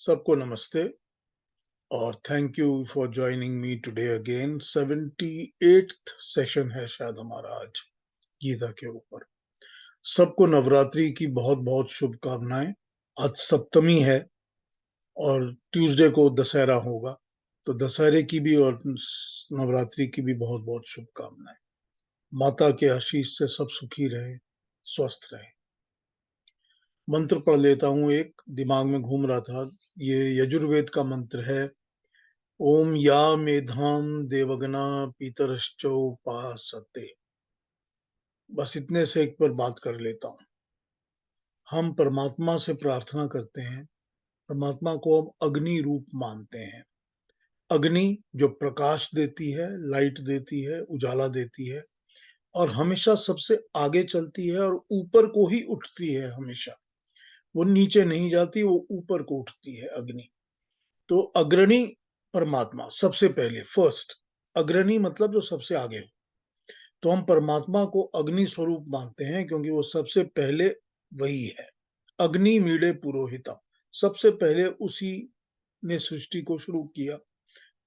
सबको नमस्ते और thank you for joining me today again. 78th session है शायद हमारा आज गीता के ऊपर। सबको नवरात्रि की बहुत बहुत शुभकामनाएं। आज सप्तमी है और ट्यूसडे को दशहरा होगा, तो दशहरे की भी और नवरात्रि की भी बहुत बहुत शुभकामनाएं। माता के आशीष से सब सुखी रहे, स्वस्थ रहे। मंत्र पढ़ लेता हूँ, एक दिमाग में घूम रहा था। ये यजुर्वेद का मंत्र है। ओम या मेधाम देवगना पितरश्चोपासते। बस इतने से एक पर बात कर लेता हूँ। हम परमात्मा से प्रार्थना करते हैं। परमात्मा को हम अग्नि रूप मानते हैं। अग्नि जो प्रकाश देती है, लाइट देती है, उजाला देती है और हमेशा सबसे आगे चलती है और ऊपर को ही उठती है। हमेशा वो नीचे नहीं जाती, वो ऊपर को उठती है अग्नि। तो अग्रणी परमात्मा सबसे पहले, फर्स्ट। अग्रणी मतलब जो सबसे आगे हो। तो हम परमात्मा को अग्नि स्वरूप मानते हैं क्योंकि वो सबसे पहले वही है। अग्नि मीड़े पुरोहितम, सबसे पहले उसी ने सृष्टि को शुरू किया,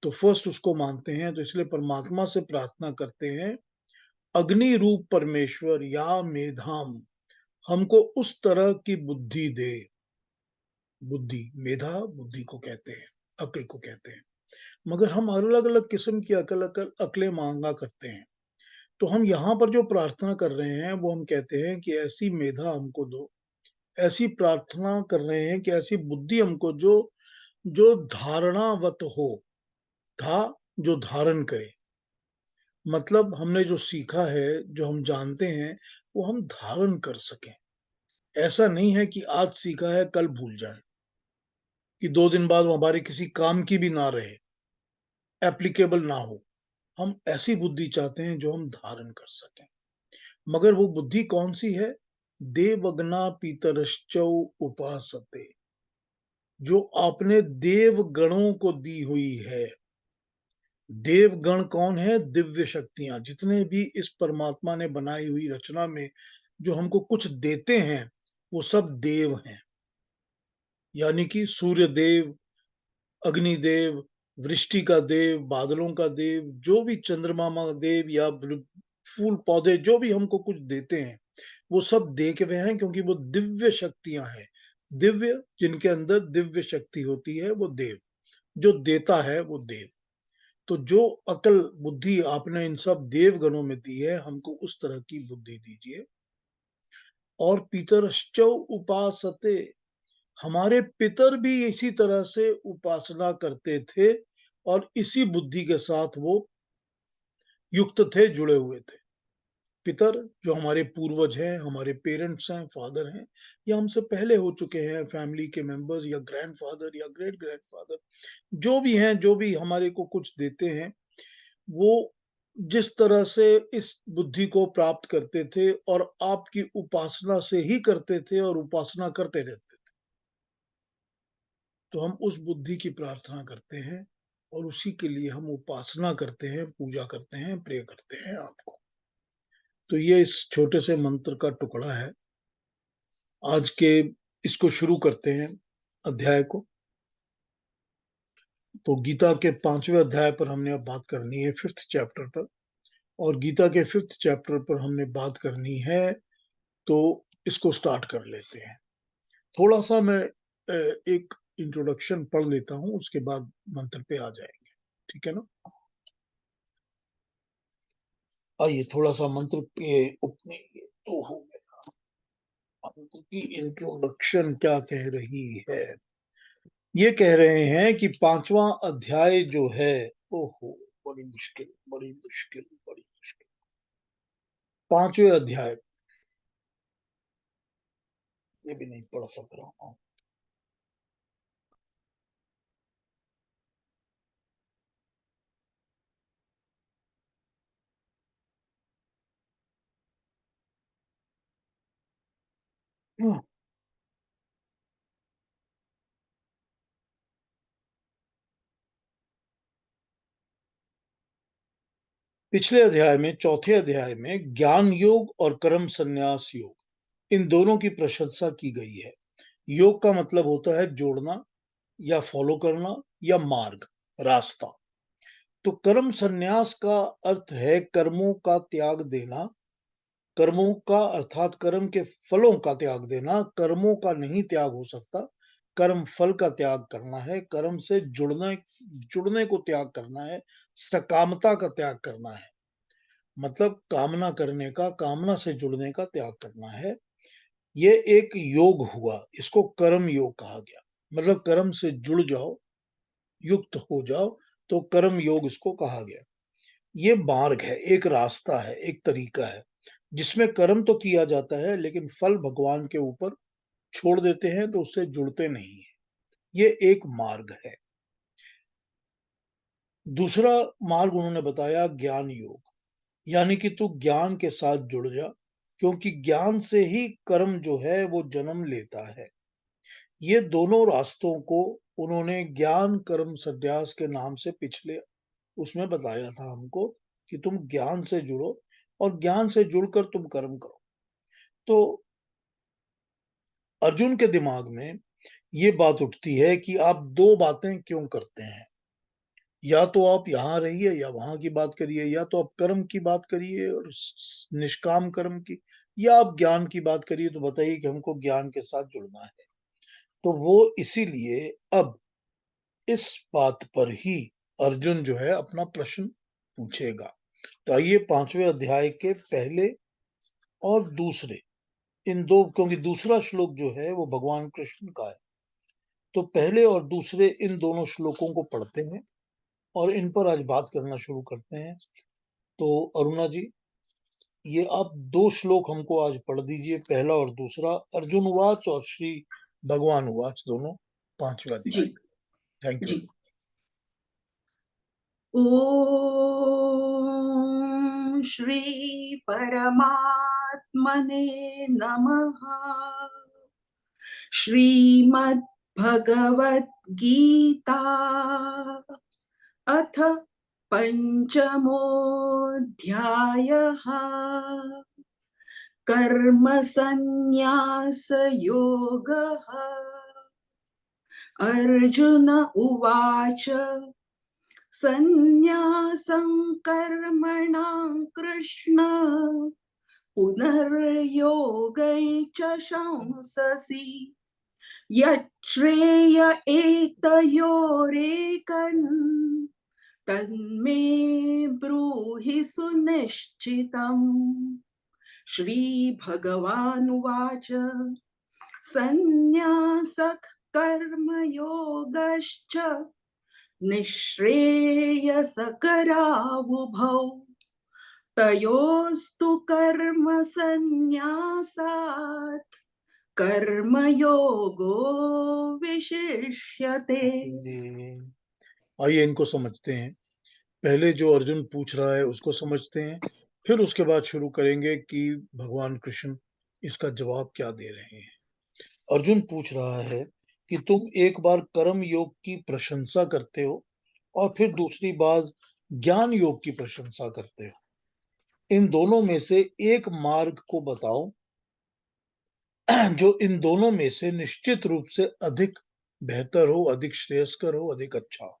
तो फर्स्ट उसको मानते हैं। तो इसलिए परमात्मा से प्रार्थना करते हैं, अग्नि रूप परमेश्वर या मेधाम, हमको उस तरह की बुद्धि दे। बुद्धि, मेधा बुद्धि को कहते हैं, अक्ल को कहते हैं। मगर हम अलग अलग किस्म की अकलें मांगा करते हैं। तो हम यहाँ पर जो प्रार्थना कर रहे हैं वो हम कहते हैं कि ऐसी मेधा हमको दो। ऐसी प्रार्थना कर रहे हैं कि ऐसी बुद्धि हमको जो जो धारणावत हो। था जो धारण करे, मतलब हमने जो सीखा है, जो हम जानते हैं, वो हम धारण कर सकें। ऐसा नहीं है कि आज सीखा है कल भूल जाए, कि 2 दिन बाद वो हमारे किसी काम की भी ना रहे, एप्लीकेबल ना हो। हम ऐसी बुद्धि चाहते हैं जो हम धारण कर सकें। मगर वो बुद्धि कौन सी है? देवगना पीतरश्चौ उपासते, जो आपने देव गणों को दी हुई है। देवगण कौन है? दिव्य शक्तियां। जितने भी इस परमात्मा ने बनाई हुई रचना में जो हमको कुछ देते हैं, वो सब देव हैं। यानी कि सूर्य देव, अग्निदेव, वृष्टि का देव, बादलों का देव, जो भी चंद्रमा देव या फूल पौधे जो भी हमको कुछ देते हैं, वो सब दे के वे हैं क्योंकि वो दिव्य शक्तियां हैं। दिव्य, जिनके अंदर दिव्य शक्ति होती है, वो देव। जो देता है वो देव। तो जो अकल बुद्धि आपने इन सब देवगणों में दी है, हमको उस तरह की बुद्धि दीजिए। और पितरश्चौ उपासते, हमारे पितर भी इसी तरह से उपासना करते थे और इसी बुद्धि के साथ वो युक्त थे, जुड़े हुए थे। पितर जो हमारे पूर्वज हैं, हमारे पेरेंट्स हैं, फादर हैं, या हमसे पहले हो चुके हैं, फैमिली के मेंबर्स या ग्रैंडफादर या ग्रेट ग्रैंडफादर, जो भी हैं, जो भी हमारे को कुछ देते हैं, वो जिस तरह से इस बुद्धि को प्राप्त करते थे और आपकी उपासना से ही करते थे और उपासना करते रहते थे, तो हम उस बुद्धि की प्रार्थना करते हैं और उसी के लिए हम उपासना करते हैं, पूजा करते हैं, प्रे करते हैं आपको। तो ये इस छोटे से मंत्र का टुकड़ा है आज के। इसको शुरू करते हैं अध्याय को। तो गीता के 5वें अध्याय पर हमने अब बात करनी है, 5th चैप्टर पर। और गीता के 5th चैप्टर पर हमने बात करनी है, तो इसको स्टार्ट कर लेते हैं। थोड़ा सा मैं एक इंट्रोडक्शन पढ़ लेता हूं, उसके बाद मंत्र पे आ जाएंगे, ठीक है ना? आइए थोड़ा सा मंत्र के अपने तो हो गया। मंत्र की इंट्रोडक्शन क्या कह रही है? ये कह रहे हैं कि 5वां अध्याय जो है, ओहो, बड़ी मुश्किल, बड़ी मुश्किल, बड़ी मुश्किल। 5वें अध्याय, ये भी नहीं पढ़ सक रहा हूँ। पिछले अध्याय में, चौथे अध्याय में, ज्ञान योग और कर्म संन्यास योग, इन दोनों की प्रशंसा की गई है। योग का मतलब होता है जोड़ना, या फॉलो करना या मार्ग, रास्ता। तो कर्म संन्यास का अर्थ है कर्मों का त्याग देना, कर्मों का अर्थात कर्म के फलों का त्याग देना। कर्मों का नहीं त्याग हो सकता, कर्म फल का त्याग करना है, कर्म से जुड़ने को त्याग करना है, सकामता का त्याग करना है, मतलब कामना करने का, कामना से जुड़ने का त्याग करना है। ये एक योग हुआ, इसको कर्म योग कहा गया। मतलब कर्म से जुड़ जाओ, युक्त हो जाओ, तो कर्म योग इसको कहा गया। ये मार्ग है, एक रास्ता है, एक तरीका है, जिसमें कर्म तो किया जाता है लेकिन फल भगवान के ऊपर छोड़ देते हैं, तो उससे जुड़ते नहीं है। ये एक मार्ग है। दूसरा मार्ग उन्होंने बताया ज्ञान योग, यानी कि तू ज्ञान के साथ जुड़ जा, क्योंकि ज्ञान से ही कर्म जो है वो जन्म लेता है। ये दोनों रास्तों को उन्होंने ज्ञान कर्म संन्यास के नाम से पिछले उसमें बताया था हमको, कि तुम ज्ञान से जुड़ो और ज्ञान से जुड़कर तुम कर्म करो। तो अर्जुन के दिमाग में ये बात उठती है कि आप दो बातें क्यों करते हैं? या तो आप यहाँ रहिए या वहां की बात करिए, या तो आप कर्म की बात करिए और निष्काम कर्म की, या आप ज्ञान की बात करिए। तो बताइए कि हमको ज्ञान के साथ जुड़ना है। तो वो इसीलिए अब इस बात पर ही अर्जुन जो है अपना प्रश्न पूछेगा। तो आइए 5वें अध्याय के पहले और दूसरे, इन दो, क्योंकि दूसरा श्लोक जो है वो भगवान कृष्ण का है, तो पहले और दूसरे इन दोनों श्लोकों को पढ़ते हैं और इन पर आज बात करना शुरू करते हैं। तो अरुणा जी, ये आप दो श्लोक हमको आज पढ़ दीजिए, पहला और दूसरा, अर्जुन उवाच और श्री भगवान उवाच, दोनों 5वें जी अध्याय। Thank you. जी। ओम श्री परमात्मने नमः। श्रीमद् भगवत गीता अथ पंचमोऽध्यायः। कर्म संन्यास योगः। अर्जुन उवाच संन्यासं कर्मणां कृष्ण पुनर्योगै च शंससि यच्छ्रेय एतयोरेकन् तन्मे ब्रूहि सुनिश्चितम्। श्रीभगवानुवाच संन्यासः कर्मयोगश्च निःश्रेयसकरावुभौ तयोस्तु कर्म संन्यासात् कर्मयोगो विशिष्यते। आइए इनको समझते हैं। पहले जो अर्जुन पूछ रहा है उसको समझते हैं, फिर उसके बाद शुरू करेंगे कि भगवान कृष्ण इसका जवाब क्या दे रहे हैं। अर्जुन पूछ रहा है कि तुम एक बार कर्म योग की प्रशंसा करते हो और फिर दूसरी बार ज्ञान योग की प्रशंसा करते हो। इन दोनों में से एक मार्ग को बताओ जो इन दोनों में से निश्चित रूप से अधिक बेहतर हो, अधिक श्रेयस्कर हो, अधिक अच्छा हो।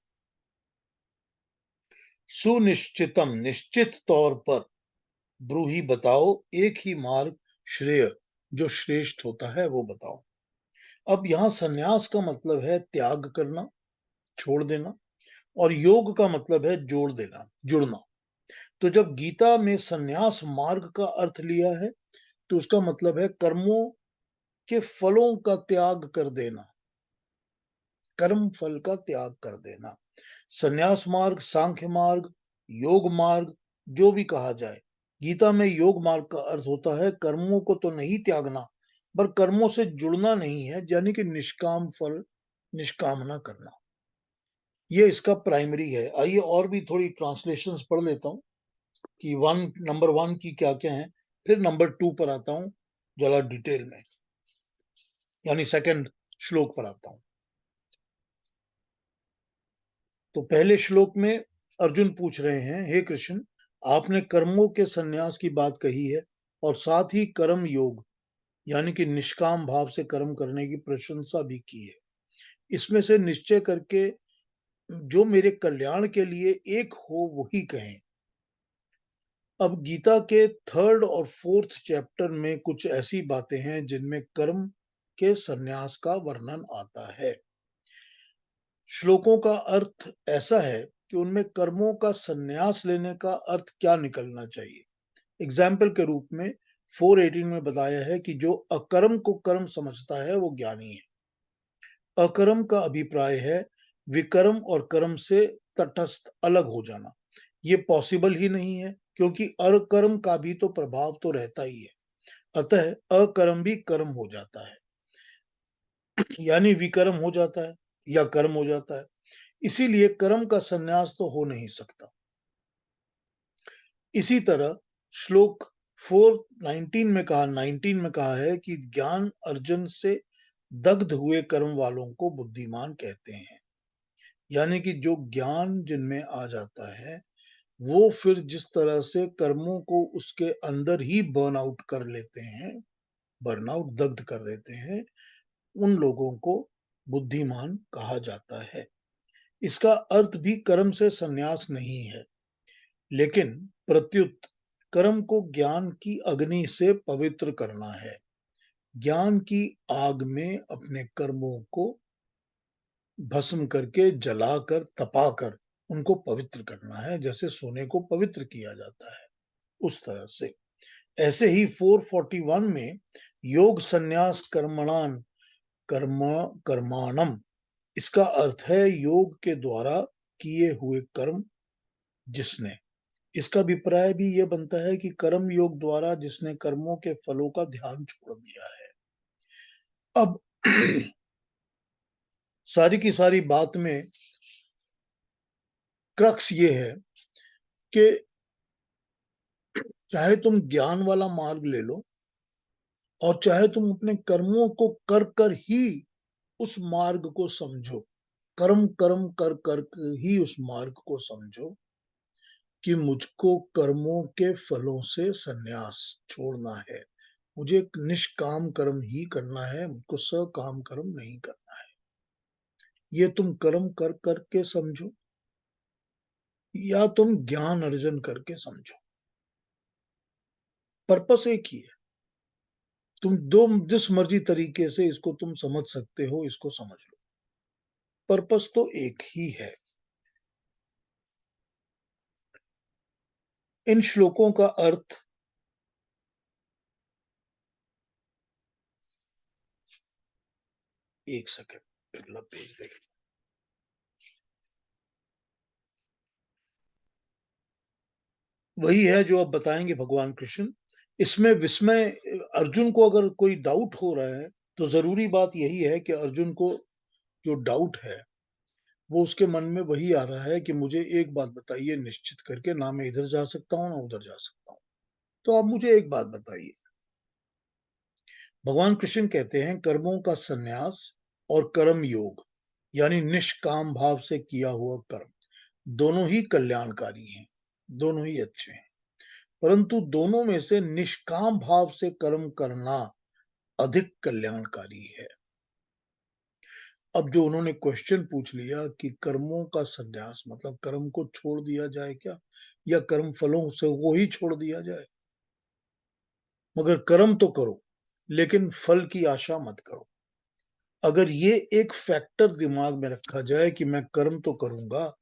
सुनिश्चितम, निश्चित तौर पर, ब्रूही, बताओ, एक ही मार्ग, श्रेय, जो श्रेष्ठ होता है वो बताओ। अब यहाँ संन्यास का मतलब है त्याग करना, छोड़ देना, और योग का मतलब है जोड़ देना, जुड़ना। तो जब गीता में संन्यास मार्ग का अर्थ लिया है, तो उसका मतलब है कर्मों के फलों का त्याग कर देना, कर्म फल का त्याग कर देना। संन्यास मार्ग, सांख्य मार्ग, योग मार्ग, जो भी कहा जाए, गीता में योग मार्ग का अर्थ होता है कर्मों को तो नहीं त्यागना, पर कर्मों से जुड़ना नहीं है, यानी कि निष्काम फल, निष्कामना करना। ये इसका प्राइमरी है। आइए और भी थोड़ी ट्रांसलेशंस पढ़ लेता हूँ कि नंबर वन की क्या क्या है, फिर नंबर 2 पर आता हूँ जरा डिटेल में, यानी सेकंड श्लोक पर आता हूँ। तो पहले श्लोक में अर्जुन पूछ रहे हैं, हे कृष्ण, आपने कर्मों के संन्यास की बात कही है और साथ ही कर्म योग, यानी कि निष्काम भाव से कर्म करने की प्रशंसा भी की है। इसमें से निश्चय करके जो मेरे कल्याण के लिए एक हो वही कहें। अब गीता के 3rd और 4th चैप्टर में कुछ ऐसी बातें हैं जिनमें कर्म के संन्यास का वर्णन आता है। श्लोकों का अर्थ ऐसा है कि उनमें कर्मों का संन्यास लेने का अर्थ क्या निकलना चाहिए। एग्जाम्पल के रूप में 4:18 में बताया है कि जो अकर्म को कर्म समझता है वो ज्ञानी है। अकर्म का अभिप्राय है विकर्म और कर्म से तटस्थ अलग हो जाना। ये पॉसिबल ही नहीं है क्योंकि अकर्म का भी तो प्रभाव तो रहता ही है। अतः अकर्म भी कर्म हो जाता है, यानी विकर्म हो जाता है या कर्म हो जाता है। इसीलिए कर्म का संन्यास तो हो नहीं सकता। इसी तरह श्लोक 19 में कहा है कि ज्ञान अर्जुन से दग्ध हुए कर्म वालों को बुद्धिमान कहते हैं। यानी कि जो ज्ञान जिनमें आ जाता है वो फिर जिस तरह से कर्मों को उसके अंदर ही बर्न आउट कर लेते हैं, बर्नआउट दग्ध कर देते हैं, उन लोगों को बुद्धिमान कहा जाता है। इसका अर्थ भी कर्म से संन्यास नहीं है, लेकिन प्रत्युत कर्म को ज्ञान की अग्नि से पवित्र करना है। ज्ञान की आग में अपने कर्मों को भस्म करके जलाकर तपाकर उनको पवित्र करना है, जैसे सोने को पवित्र किया जाता है उस तरह से। ऐसे ही 441 में योग संन्यास कर्मणान कर्म कर्माणम, इसका अर्थ है योग के द्वारा किए हुए कर्म जिसने। इसका अभिप्राय भी यह बनता है कि कर्म योग द्वारा जिसने कर्मों के फलों का ध्यान छोड़ दिया है। अब सारी की सारी बात में क्रक्स ये है कि चाहे तुम ज्ञान वाला मार्ग ले लो और चाहे तुम अपने कर्मों को कर कर ही उस मार्ग को समझो, कर्म कर्म कर कर ही उस मार्ग को समझो कि मुझको कर्मों के फलों से संन्यास छोड़ना है, मुझे निष्काम कर्म ही करना है, मुझको सकाम कर्म नहीं करना है। ये तुम कर्म कर करके समझो या तुम ज्ञान अर्जन करके समझो, पर्पस एक ही है। तुम दो जिस मर्जी तरीके से इसको तुम समझ सकते हो, इसको समझ लो, पर्पस तो एक ही है। इन श्लोकों का अर्थ एक सेकंड, अगला पेज देख। वही है जो अब बताएंगे भगवान कृष्ण। इसमें विस्मय, अर्जुन को अगर कोई डाउट हो रहा है तो जरूरी बात यही है कि अर्जुन को जो डाउट है वो उसके मन में वही आ रहा है कि मुझे एक बात बताइए निश्चित करके, ना मैं इधर जा सकता हूँ ना उधर जा सकता हूँ, तो आप मुझे एक बात बताइए। भगवान कृष्ण कहते हैं कर्मों का संन्यास और कर्म योग यानी निष्काम भाव से किया हुआ कर्म दोनों ही कल्याणकारी हैं, दोनों ही अच्छे हैं, परंतु दोनों में से निष्काम भाव से कर्म करना अधिक कल्याणकारी है। अब जो उन्होंने क्वेश्चन पूछ लिया कि कर्मों का संन्यास मतलब कर्म को छोड़ दिया जाए क्या, या कर्म फलों से वो ही छोड़ दिया जाए, मगर कर्म तो करो लेकिन फल की आशा मत करो। अगर ये एक फैक्टर दिमाग में रखा जाए कि मैं कर्म तो करूंगा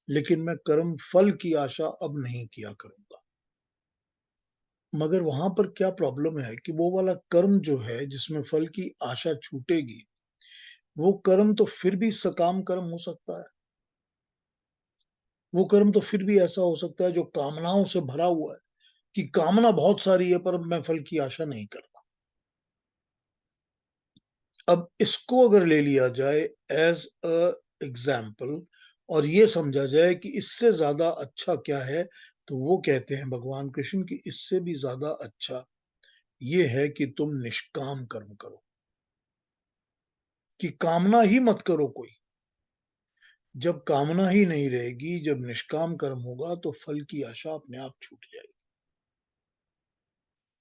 लेकिन मैं कर्म फल की आशा अब नहीं किया करूंगा, मगर वहां पर क्या प्रॉब्लम है कि वो वाला कर्म जो है जिसमें फल की आशा छूटेगी, वो कर्म तो फिर भी सकाम कर्म हो सकता है। वो कर्म तो फिर भी ऐसा हो सकता है जो कामनाओं से भरा हुआ है कि कामना बहुत सारी है पर मैं फल की आशा नहीं करता। अब इसको अगर ले लिया जाए एज अ एग्जाम्पल और ये समझा जाए कि इससे ज्यादा अच्छा क्या है, तो वो कहते हैं भगवान कृष्ण कि इससे भी ज्यादा अच्छा ये है कि तुम निष्काम कर्म करो, कि कामना ही मत करो कोई। जब कामना ही नहीं रहेगी, जब निष्काम कर्म होगा तो फल की आशा अपने आप छूट जाएगी।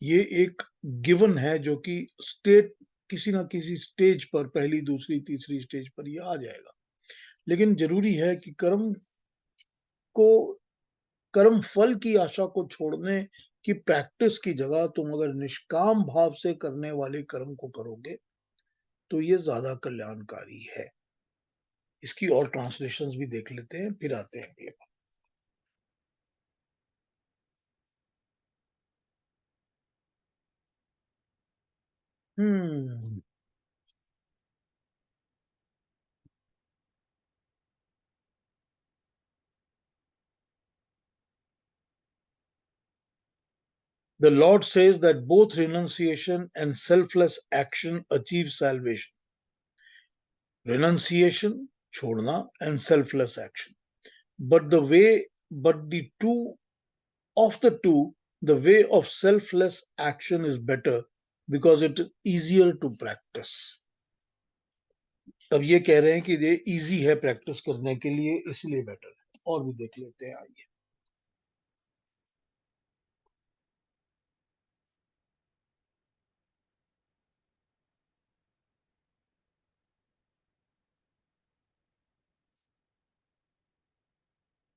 ये एक गिवन है जो कि स्टेट किसी ना किसी स्टेज पर, पहली दूसरी तीसरी स्टेज पर ये आ जाएगा। लेकिन जरूरी है कि को कर्म फल की आशा को छोड़ने की प्रैक्टिस की जगह तुम अगर निष्काम भाव से करने वाले कर्म को करोगे तो ये ज्यादा कल्याणकारी है। इसकी और ट्रांसलेशंस भी देख लेते हैं, फिर आते हैं अगले पर। हम्म The Lord says that both renunciation and selfless action achieve salvation. Renunciation, छोड़ना, and selfless action. But the two of the two, the way of selfless action is better because it is easier to practice. अब ये कह रहे हैं कि ये easy है practice करने के लिए, इसलिए बेटर है। और भी देख लेते हैं, आइए।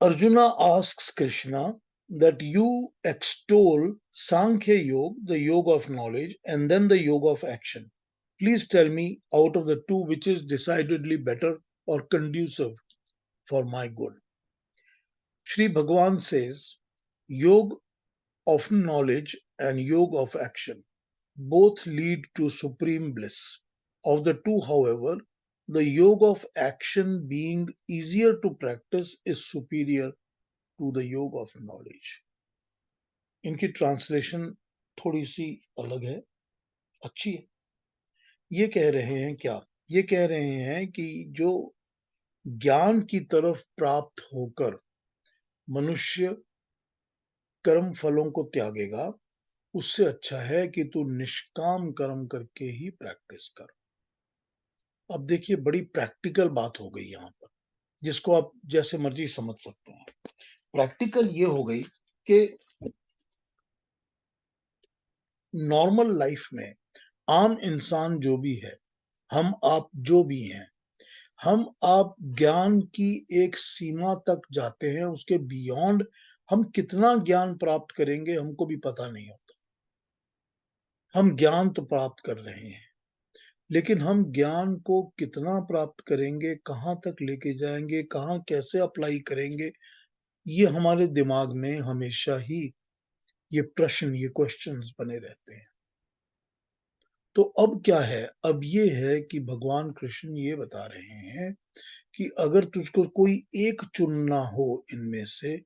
Arjuna asks Krishna that you extol Sankhya Yoga, the yoga of knowledge, and then the yoga of action. Please tell me out of the two which is decidedly better or conducive for my good. Shri Bhagavan says, Yoga of knowledge and yoga of action both lead to supreme bliss. Of the two, however, the yoga of action being easier to practice is superior to the yoga of knowledge. इनकी translation थोड़ी सी अलग है, अच्छी है। ये कह रहे हैं क्या? ये कह रहे हैं कि जो ज्ञान की तरफ प्राप्त होकर मनुष्य कर्म फलों को त्यागेगा, उससे अच्छा है कि तू निष्काम कर्म करके ही प्रैक्टिस कर। अब देखिए, बड़ी प्रैक्टिकल बात हो गई यहाँ पर, जिसको आप जैसे मर्जी समझ सकते हैं। प्रैक्टिकल ये हो गई कि नॉर्मल लाइफ में आम इंसान जो भी है, हम आप जो भी हैं, हम आप ज्ञान की एक सीमा तक जाते हैं, उसके बियॉन्ड हम कितना ज्ञान प्राप्त करेंगे हमको भी पता नहीं होता। हम ज्ञान तो प्राप्त कर रहे हैं, लेकिन हम ज्ञान को कितना प्राप्त करेंगे, कहाँ तक लेके जाएंगे, कहाँ कैसे अप्लाई करेंगे, ये हमारे दिमाग में हमेशा ही ये प्रश्न, ये क्वेश्चंस बने रहते हैं। तो अब क्या है? अब ये है कि भगवान कृष्ण ये बता रहे हैं कि अगर तुझको कोई एक चुनना हो इनमें से,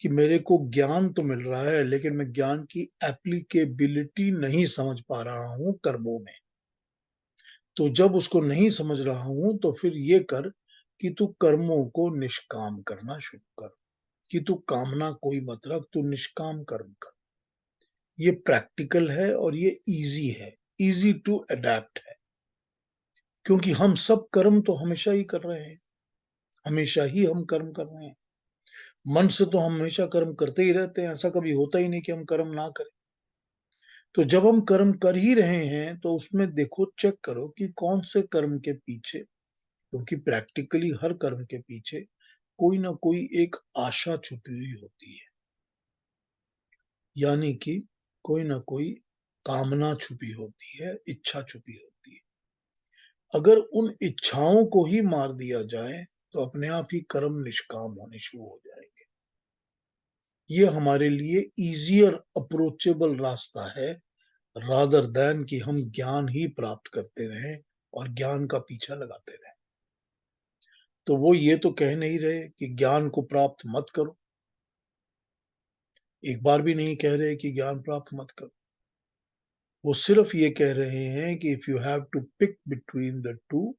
कि मेरे को ज्ञान तो मिल रहा है लेकिन मैं ज्ञान की एप्लीकेबिलिटी नहीं समझ पा रहा हूं कर्मों में, तो जब उसको नहीं समझ रहा हूं तो फिर ये कर कि तू कर्मों को निष्काम करना शुरू कर, कि तू कामना कोई मत रख, तू निष्काम कर्म कर। ये प्रैक्टिकल है और ये इजी है, इजी टू अडेप्ट है, क्योंकि हम सब कर्म तो हमेशा ही कर रहे हैं, हमेशा ही हम कर्म कर रहे हैं। मन से तो हम हमेशा कर्म करते ही रहते हैं, ऐसा कभी होता ही नहीं कि हम कर्म ना करें। तो जब हम कर्म कर ही रहे हैं तो उसमें देखो, चेक करो कि कौन से कर्म के पीछे, क्योंकि प्रैक्टिकली हर कर्म के पीछे कोई ना कोई एक आशा छुपी हुई होती है, यानी कि कोई ना कोई कामना छुपी होती है, इच्छा छुपी होती है। अगर उन इच्छाओं को ही मार दिया जाए तो अपने आप ही कर्म निष्काम होने शुरू हो जाएंगे। ये हमारे लिए इजियर अप्रोचेबल रास्ता है, रादर देन कि हम ज्ञान ही प्राप्त करते रहें और ज्ञान का पीछा लगाते रहें। तो वो ये तो कह नहीं रहे कि ज्ञान को प्राप्त मत करो, एक बार भी नहीं कह रहे कि ज्ञान प्राप्त मत करो। वो सिर्फ ये कह रहे हैं कि if you have to pick between the two,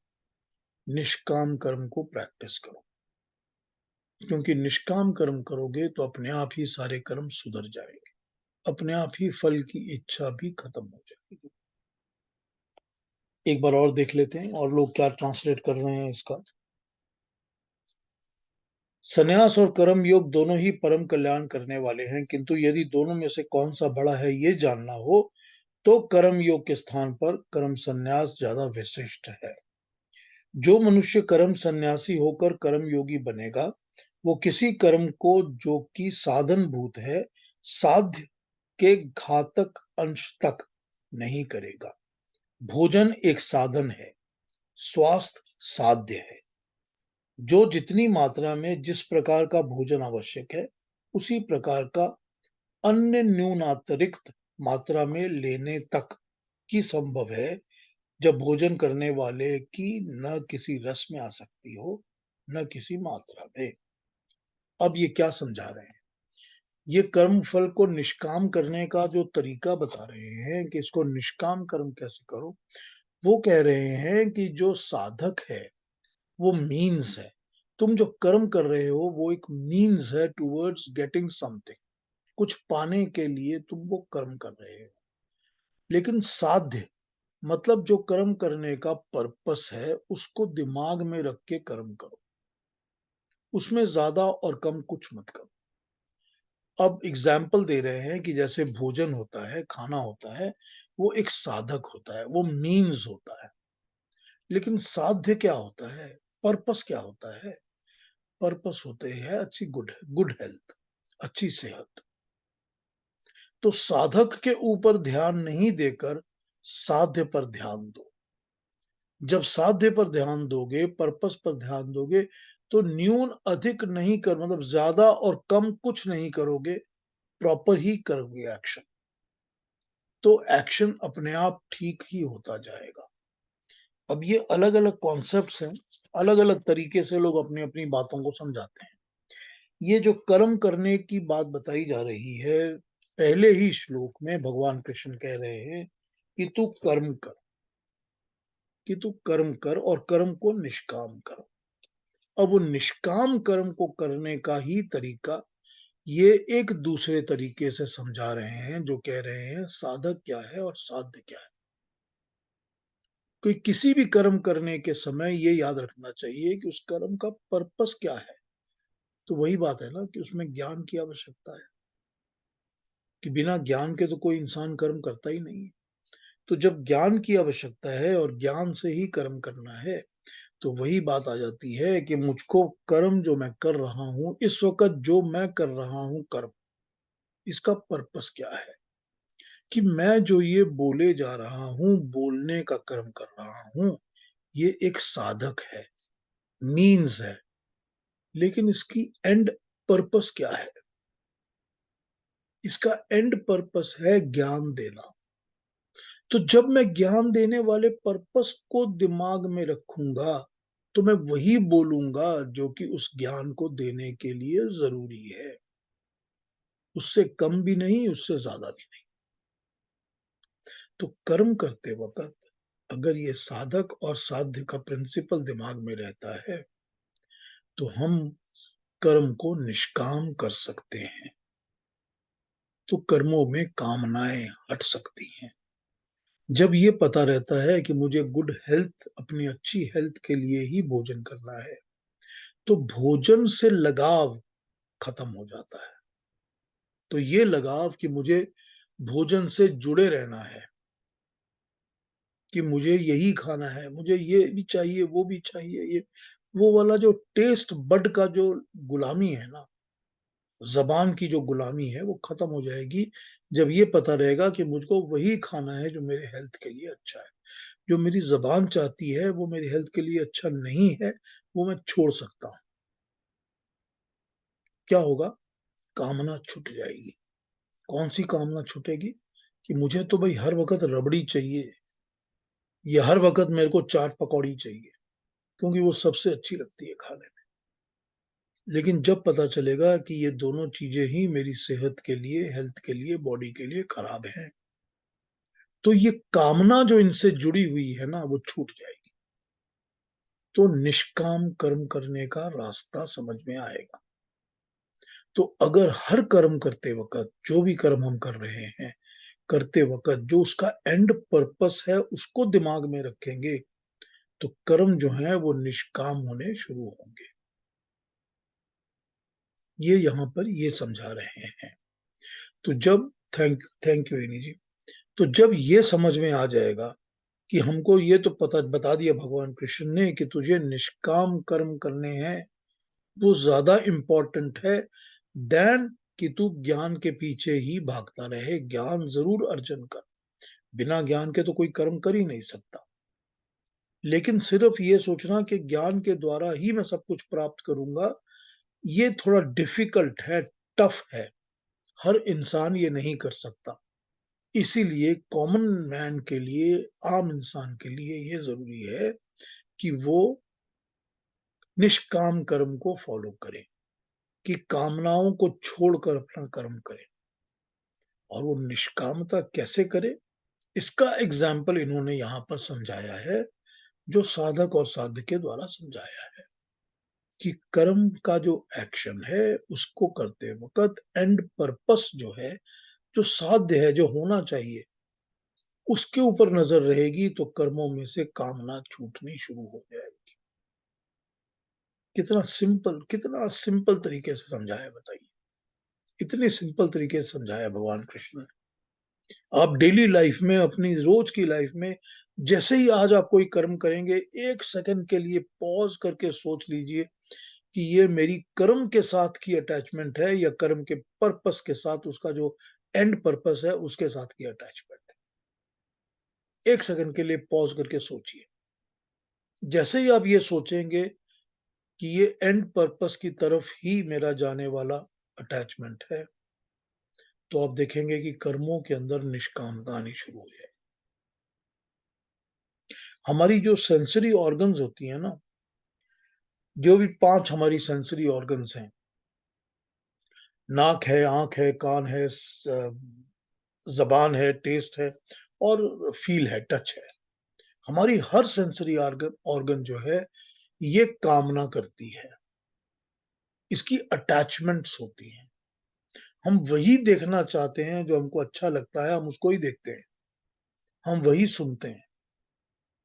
निष्काम कर्म को प्रैक्टिस करो, क्योंकि निष्काम कर्म करोगे तो अपने आप ही सारे कर्म सुधर जाएंगे, अपने आप ही फल की इच्छा भी खत्म हो जाएगी। एक बार और देख लेते हैं और लोग क्या ट्रांसलेट कर रहे हैं इसका। संन्यास और कर्म योग दोनों ही परम कल्याण करने वाले हैं, किंतु यदि दोनों में से कौन सा बड़ा है ये जानना हो तो कर्म योग के स्थान पर कर्म संन्यास ज्यादा विशिष्ट है। जो मनुष्य कर्म सन्यासी होकर कर्म योगी बनेगा, वो किसी कर्म को जो कि साधन भूत है, साध्य के घातक अंश तक नहीं करेगा। भोजन एक साधन है, स्वास्थ्य साध्य है। जो जितनी मात्रा में जिस प्रकार का भोजन आवश्यक है, उसी प्रकार का अन्य न्यूनातिरिक्त मात्रा में लेने तक की संभव है, जब भोजन करने वाले की न किसी रस में आसक्ति हो, न किसी मात्रा में। अब ये क्या समझा रहे हैं? ये कर्म फल को निष्काम करने का जो तरीका बता रहे हैं कि इसको निष्काम कर्म कैसे करो, वो कह रहे हैं कि जो साधक है वो मीन्स है। तुम जो कर्म कर रहे हो वो एक मीन्स है टुवर्ड्स गेटिंग समथिंग। कुछ पाने के लिए तुम वो कर्म कर रहे हो। लेकिन साध्य मतलब जो कर्म करने का पर्पस है, उसको दिमाग में रख के कर्म करो। उसमें ज्यादा और कम कुछ मत करो। अब एग्जाम्पल दे रहे हैं कि जैसे भोजन होता है, खाना होता है, वो एक साधक होता है, वो मीन्स होता है। लेकिन साध्य क्या होता है? पर्पस क्या होता है? पर्पस होते हैं अच्छी गुड गुड हेल्थ, अच्छी सेहत। तो साधक के ऊपर ध्यान नहीं देकर साध्य पर ध्यान दो। जब साध्य पर ध्यान दोगे, पर्पस पर ध्यान दोगे, तो न्यून अधिक नहीं कर, मतलब ज्यादा और कम कुछ नहीं करोगे, प्रॉपर ही करोगे एक्शन। तो एक्शन अपने आप ठीक ही होता जाएगा। अब ये अलग अलग कॉन्सेप्ट्स हैं, अलग अलग तरीके से लोग अपनी अपनी बातों को समझाते हैं। ये जो कर्म करने की बात बताई जा रही है, पहले ही श्लोक में भगवान कृष्ण कह रहे हैं कि तू कर्म कर, कि तू कर्म कर और कर्म को निष्काम कर। अब वो निष्काम कर्म को करने का ही तरीका ये एक दूसरे तरीके से समझा रहे हैं, जो कह रहे हैं साधक क्या है और साध्य क्या है। कोई किसी भी कर्म करने के समय ये याद रखना चाहिए कि उस कर्म का पर्पस क्या है। तो वही बात है ना कि उसमें ज्ञान की आवश्यकता है, कि बिना ज्ञान के तो कोई इंसान कर्म करता ही नहीं है। तो जब ज्ञान की आवश्यकता है और ज्ञान से ही कर्म करना है, तो वही बात आ जाती है कि मुझको कर्म जो मैं कर रहा हूं इस वक्त, जो मैं कर रहा हूं कर्म, इसका पर्पस क्या है। कि मैं जो ये बोले जा रहा हूं, बोलने का कर्म कर रहा हूं, ये एक साधक है, मीन्स है। लेकिन इसकी एंड पर्पस क्या है? इसका एंड पर्पस है ज्ञान देना। तो जब मैं ज्ञान देने वाले पर्पस को दिमाग में रखूंगा, तो मैं वही बोलूंगा जो कि उस ज्ञान को देने के लिए जरूरी है। उससे कम भी नहीं, उससे ज्यादा भी नहीं। तो कर्म करते वक्त अगर ये साधक और साध्य का प्रिंसिपल दिमाग में रहता है, तो हम कर्म को निष्काम कर सकते हैं। तो कर्मों में कामनाएं हट सकती हैं। जब ये पता रहता है कि मुझे गुड हेल्थ, अपनी अच्छी हेल्थ के लिए ही भोजन करना है, तो भोजन से लगाव खत्म हो जाता है। तो ये लगाव कि मुझे भोजन से जुड़े रहना है, कि मुझे यही खाना है, मुझे ये भी चाहिए, वो भी चाहिए, ये वो वाला जो टेस्ट बड का जो गुलामी है ना, जबान की जो गुलामी है, वो खत्म हो जाएगी। जब ये पता रहेगा कि मुझको वही खाना है जो मेरे हेल्थ के लिए अच्छा है। जो मेरी जबान चाहती है वो मेरी हेल्थ के लिए अच्छा नहीं है, वो मैं छोड़ सकता हूँ। क्या होगा? कामना छूट जाएगी। कौन सी कामना छूटेगी? कि मुझे तो भाई हर वक्त रबड़ी चाहिए, या हर वक्त मेरे को चाट पकौड़ी चाहिए, क्योंकि वो सबसे अच्छी लगती है खाने में। लेकिन जब पता चलेगा कि ये दोनों चीजें ही मेरी सेहत के लिए, हेल्थ के लिए, बॉडी के लिए खराब है, तो ये कामना जो इनसे जुड़ी हुई है ना, वो छूट जाएगी। तो निष्काम कर्म करने का रास्ता समझ में आएगा। तो अगर हर कर्म करते वक्त, जो भी कर्म हम कर रहे हैं, करते वक्त जो उसका एंड पर्पस है उसको दिमाग में रखेंगे, तो कर्म जो है वो निष्काम होने शुरू होंगे। ये यहाँ पर ये समझा रहे हैं। तो जब थैंक थैंक यू एनी जी। तो जब ये समझ में आ जाएगा कि हमको ये तो पता बता दिया भगवान कृष्ण ने कि तुझे निष्काम कर्म करने हैं, वो ज्यादा इंपॉर्टेंट है देन कि तू ज्ञान के पीछे ही भागता रहे। ज्ञान जरूर अर्जन कर, बिना ज्ञान के तो कोई कर्म कर ही नहीं सकता। लेकिन सिर्फ ये सोचना कि ज्ञान के द्वारा ही मैं सब कुछ प्राप्त करूंगा, ये थोड़ा डिफिकल्ट है, टफ है। हर इंसान ये नहीं कर सकता। इसीलिए कॉमन मैन के लिए, आम इंसान के लिए ये जरूरी है कि वो निष्काम कर्म को फॉलो करे, कि कामनाओं को छोड़कर अपना कर्म करे। और वो निष्कामता कैसे करे, इसका एग्जाम्पल इन्होंने यहां पर समझाया है, जो साधक और साध्य के द्वारा समझाया है कि कर्म का जो एक्शन है उसको करते वक्त एंड पर्पस जो है, जो साध्य है, जो होना चाहिए, उसके ऊपर नजर रहेगी तो कर्मों में से कामना छूटनी शुरू हो जाएगी। कितना सिंपल तरीके से समझाया, बताइए। इतने सिंपल तरीके से समझाया भगवान कृष्ण ने। आप डेली लाइफ में, अपनी रोज की लाइफ में, जैसे ही आज आप कोई कर्म करेंगे, एक सेकंड के लिए पॉज करके सोच लीजिए कि ये मेरी कर्म के साथ की अटैचमेंट है या कर्म के पर्पस के साथ, उसका जो एंड पर्पस है उसके साथ की अटैचमेंट है। एक सेकंड के लिए पॉज करके सोचिए। जैसे ही आप ये सोचेंगे कि ये एंड पर्पस की तरफ ही मेरा जाने वाला अटैचमेंट है, तो आप देखेंगे कि कर्मों के अंदर निष्कामता आनी शुरू हो जाए। हमारी जो सेंसरी ऑर्गन्स होती है ना, जो भी पांच हमारी सेंसरी ऑर्गन्स हैं, नाक है, आंख है, कान है, जबान है, टेस्ट है, और फील है, टच है। हमारी हर सेंसरी ऑर्गन ऑर्गन जो है, ये कामना करती है, इसकी अटैचमेंट्स होती हैं। हम वही देखना चाहते हैं जो हमको अच्छा लगता है, हम उसको ही देखते हैं, हम वही सुनते हैं।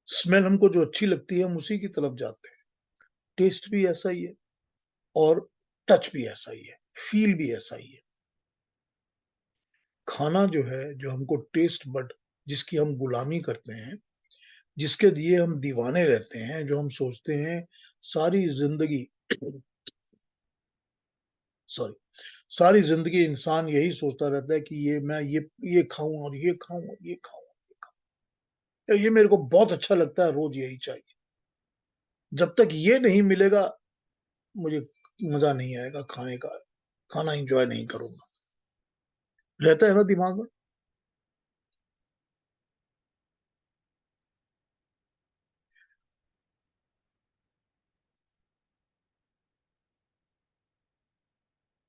स्मेल हमको जो अच्छी लगती है हम उसी की तरफ जाते हैं। टेस्ट भी ऐसा ही है, और टच भी ऐसा ही है, फील भी ऐसा ही है। खाना जो है, जो हमको टेस्ट बड, जिसकी हम गुलामी करते हैं, जिसके दिए हम दीवाने रहते हैं, जो हम सोचते हैं सारी जिंदगी सॉरी सारी जिंदगी इंसान यही सोचता रहता है कि ये मैं ये खाऊं और ये खाऊं और ये खाऊं और ये खाऊं, ये मेरे को बहुत अच्छा लगता है, रोज यही चाहिए। जब तक ये नहीं मिलेगा, मुझे मजा नहीं आएगा खाने का, खाना एंजॉय नहीं करूंगा, रहता है ना दिमाग में।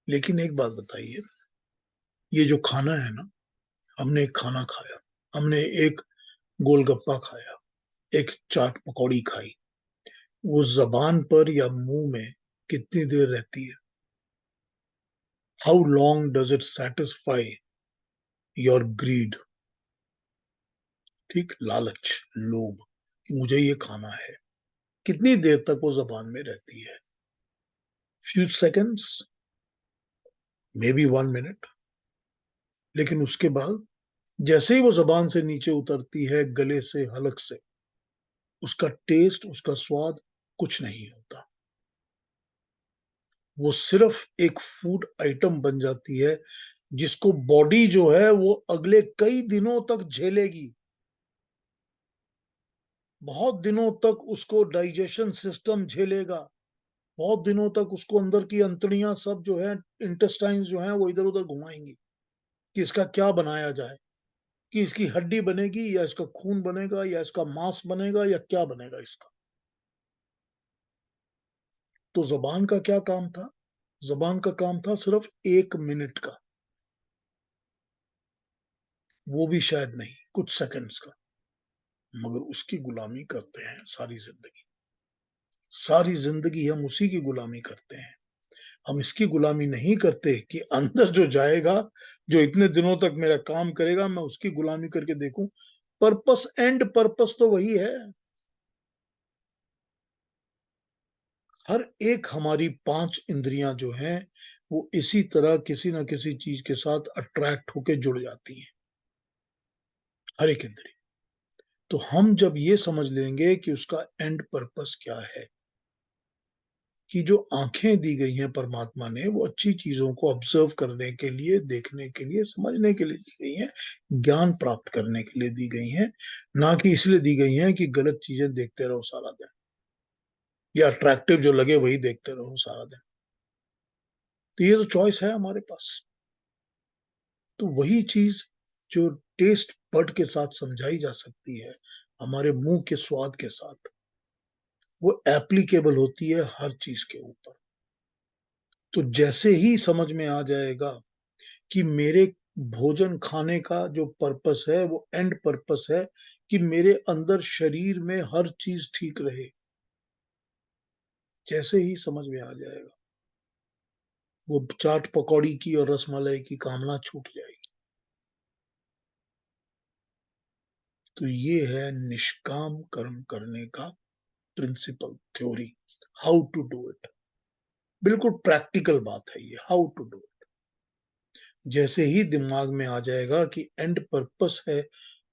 लेकिन एक बात बताइए, ये जो खाना है ना, हमने एक खाना खाया, हमने एक गोलगप्पा खाया, एक चाट पकौड़ी खाई, वो जबान पर या मुंह में कितनी देर रहती है? How long does it satisfy your greed? ठीक, लालच, लोभ, कि मुझे ये खाना है। कितनी देर तक वो जबान में रहती है? Few seconds, may be 1 minute. लेकिन उसके बाद जैसे ही वो जबान से नीचे उतरती है, गले से, हलक से, उसका टेस्ट, उसका स्वाद कुछ नहीं होता। वो सिर्फ एक फूड आइटम बन जाती है, जिसको बॉडी जो है वो अगले कई दिनों तक झेलेगी। बहुत दिनों तक उसको डाइजेशन सिस्टम झेलेगा। बहुत दिनों तक उसको अंदर की अंतड़ियां सब जो है, इंटेस्टाइन्स जो है, वो इधर उधर घुमाएंगी कि इसका क्या बनाया जाए, कि इसकी हड्डी बनेगी या इसका खून बनेगा या इसका मांस बनेगा या क्या बनेगा इसका। तो जबान का क्या काम था? जबान का काम था सिर्फ 1 मिनट का, वो भी शायद नहीं, कुछ सेकंड्स का। मगर उसकी गुलामी करते हैं सारी जिंदगी। सारी जिंदगी हम उसी की गुलामी करते हैं। हम इसकी गुलामी नहीं करते कि अंदर जो जाएगा, जो इतने दिनों तक मेरा काम करेगा, मैं उसकी गुलामी करके देखूं। पर्पस, एंड पर्पस तो वही है। हर एक हमारी 5 इंद्रियां जो हैं, वो इसी तरह किसी ना किसी चीज के साथ अट्रैक्ट होके जुड़ जाती हैं। हर एक इंद्रिय। तो हम जब ये समझ लेंगे कि उसका एंड पर्पस क्या है, कि जो आंखें दी गई हैं परमात्मा ने वो अच्छी चीजों को ऑब्जर्व करने के लिए, देखने के लिए, समझने के लिए दी गई हैं, ज्ञान प्राप्त करने के लिए दी गई हैं, ना कि इसलिए दी गई हैं कि गलत चीजें देखते रहो सारा दिन, या अट्रैक्टिव जो लगे वही देखते रहो सारा दिन। तो ये तो चॉइस है हमारे पास। तो वही चीज जो टेस्ट बड के साथ समझाई जा सकती है, हमारे मुंह के स्वाद के साथ, वो एप्लीकेबल होती है हर चीज के ऊपर। तो जैसे ही समझ में आ जाएगा कि मेरे भोजन खाने का जो पर्पस है वो एंड पर्पस है कि मेरे अंदर शरीर में हर चीज ठीक रहे, जैसे ही समझ में आ जाएगा, वो चाट पकौड़ी की और रसमलाई की कामना छूट जाएगी। तो ये है निष्काम कर्म करने का principle, theory, how to do it. बिल्कुल प्रैक्टिकल बात है ये, हाउ टू डू इट। जैसे ही दिमाग में आ जाएगा कि एंड पर्पस है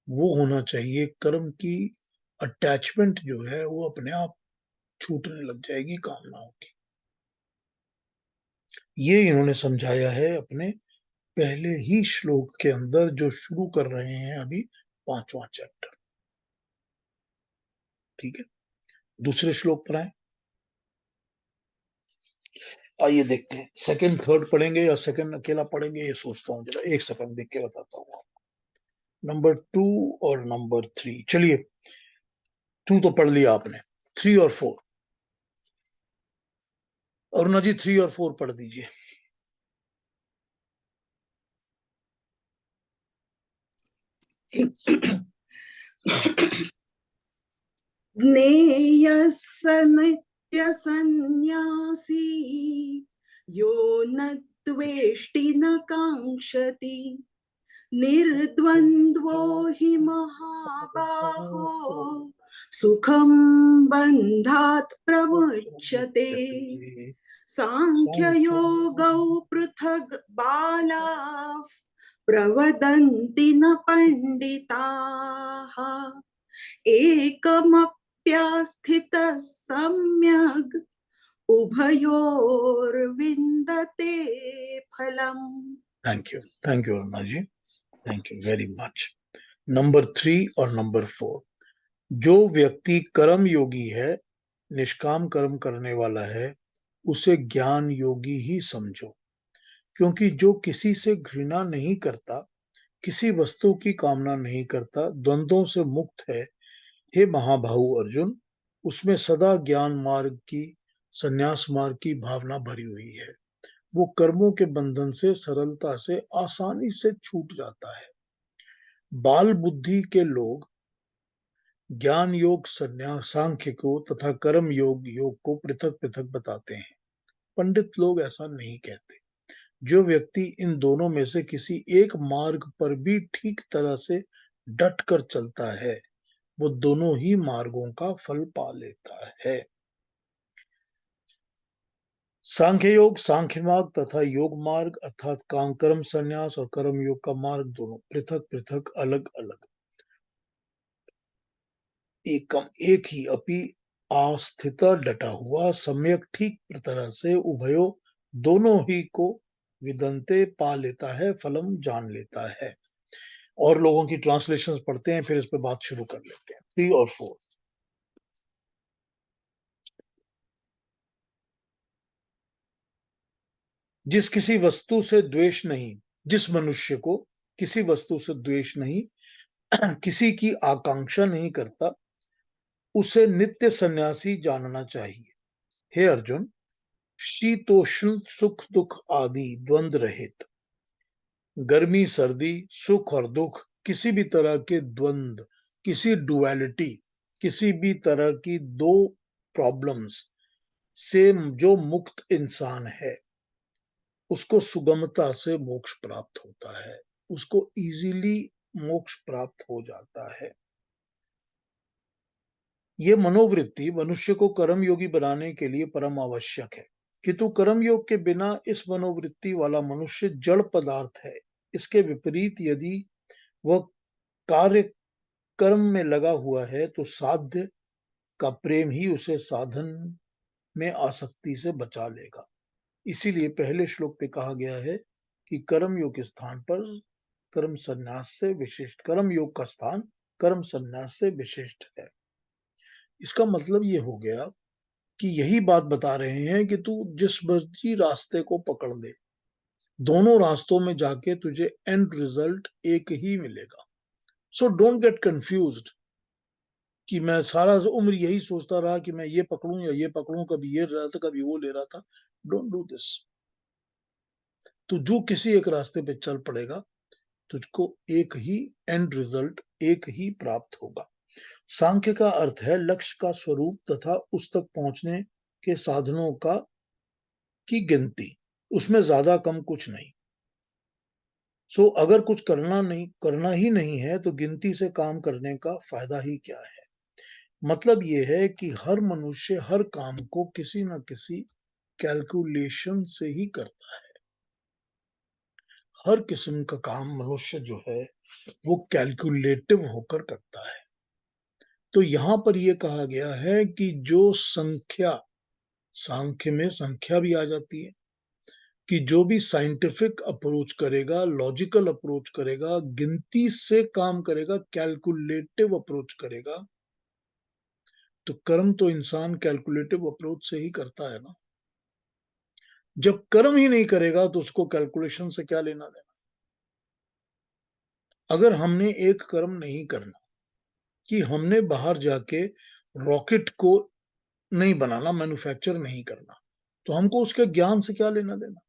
वो होना चाहिए, कर्म की अटैचमेंट जो है वो अपने आप छूटने लग जाएगी कामनाओं की। ये इन्होंने समझाया है अपने पहले ही श्लोक के अंदर, जो शुरू कर रहे हैं अभी 5वां चैप्टर। ठीक है, दूसरे श्लोक पर आए। आइए देखते हैं, सेकंड थर्ड पढ़ेंगे या सेकंड अकेला पढ़ेंगे, ये सोचता हूँ, जरा एक सेकंड देख के बताता हूँ आपको। नंबर 2 और नंबर 3, चलिए 2 तो पढ़ लिया आपने, 3 और 4, अरुणा जी 3 और 4 पढ़ दीजिए। ज्ञेयः स नित्यसन्न्यासी यो न द्वेष्टि न काङ्क्षति निर्द्वन्द्वो हि महाबाहो सुखं बन्धात् प्रमुच्यते सांख्ययोगौ पृथग् बालाः प्रवदन्ति न पण्डिताः एकमप्यास्थितः सम्यग् उभयोर्विन्दते फलम्। Thank you Aruna ji, thank you very much. Number 3 और नंबर 4, जो व्यक्ति कर्म योगी है, निष्काम कर्म करने वाला है, उसे ज्ञान योगी ही समझो, क्योंकि जो किसी से घृणा नहीं करता, किसी वस्तु की कामना नहीं करता, द्वंद्वों से मुक्त है, हे महाबाहु अर्जुन, उसमें सदा ज्ञान मार्ग की, संन्यास मार्ग की भावना भरी हुई है। वो कर्मों के बंधन से सरलता से, आसानी से छूट जाता है। बाल बुद्धि के लोग ज्ञान योग, संन्यास, सांख्य को तथा कर्म योग को पृथक पृथक बताते हैं। पंडित लोग ऐसा नहीं कहते। जो व्यक्ति इन दोनों में से किसी एक मार्ग पर भी ठीक तरह से डट कर चलता है, वो दोनों ही मार्गों का फल पा लेता है। सांख्य योग, सांख्य मार्ग तथा योग मार्ग अर्थात काम कर्म संन्यास और कर्म योग का मार्ग दोनों पृथक पृथक, अलग अलग, एकम एक ही, अपि आस्थित डटा हुआ, सम्यक ठीक तरह से, उभयो दोनों ही को, विदंते पा लेता है, फलम जान लेता है। और लोगों की ट्रांसलेशंस पढ़ते हैं, फिर इस पे बात शुरू कर लेते हैं। 3 और 4, जिस किसी वस्तु से द्वेष नहीं, जिस मनुष्य को किसी वस्तु से द्वेष नहीं, किसी की आकांक्षा नहीं करता, उसे नित्य सन्यासी जानना चाहिए। हे अर्जुन, शीतोष्ण सुख दुख आदि द्वंद्व रहित, गर्मी सर्दी, सुख और दुख, किसी भी तरह के द्वंद्व, किसी डुअलिटी, किसी भी तरह की दो प्रॉब्लम्स से जो मुक्त इंसान है, उसको सुगमता से मोक्ष प्राप्त होता है, उसको इजीली मोक्ष प्राप्त हो जाता है। ये मनोवृत्ति मनुष्य को कर्म योगी बनाने के लिए परम आवश्यक है, किंतु कर्म योग के बिना इस मनोवृत्ति वाला मनुष्य जड़ पदार्थ है। इसके विपरीत यदि वह कार्य कर्म में लगा हुआ है तो साध्य का प्रेम ही उसे साधन में आसक्ति से बचा लेगा। इसीलिए पहले श्लोक पे कहा गया है कि कर्म योग के स्थान पर कर्म संन्यास से विशिष्ट, कर्म योग का स्थान कर्म संन्यास से विशिष्ट है। इसका मतलब ये हो गया कि यही बात बता रहे हैं कि तू जिस मर्जी रास्ते को पकड़ ले, दोनों रास्तों में जाके तुझे एंड रिजल्ट एक ही मिलेगा। सो डोंट गेट कंफ्यूज्ड कि मैं सारा उम्र यही सोचता रहा कि मैं ये पकड़ूं या ये पकड़ूं, कभी ये ले रहा था कभी वो ले रहा था। Don't do this. तो जो किसी एक रास्ते पे चल पड़ेगा, तुझको एक ही एंड रिजल्ट, एक ही प्राप्त होगा। सांख्य का अर्थ है लक्ष्य का स्वरूप तथा उस तक पहुंचने के साधनों का की गिनती, उसमें ज्यादा कम कुछ नहीं। सो अगर कुछ करना ही नहीं है तो गिनती से काम करने का फायदा ही क्या है। मतलब ये है कि हर मनुष्य हर काम को किसी न किसी कैलकुलेशन से ही करता है। हर किस्म का काम मनुष्य जो है वो कैलकुलेटिव होकर करता है। तो यहां पर यह कहा गया है कि जो संख्या, सांख्य में संख्या भी आ जाती है, कि जो भी साइंटिफिक अप्रोच करेगा, लॉजिकल अप्रोच करेगा, गिनती से काम करेगा, कैलकुलेटिव अप्रोच करेगा, तो कर्म तो इंसान कैलकुलेटिव अप्रोच से ही करता है ना। जब कर्म ही नहीं करेगा तो उसको कैलकुलेशन से क्या लेना देना। अगर हमने एक कर्म नहीं करना कि हमने बाहर जाके रॉकेट को नहीं बनाना, मैन्युफैक्चर नहीं करना, तो हमको उसके ज्ञान से क्या लेना देना।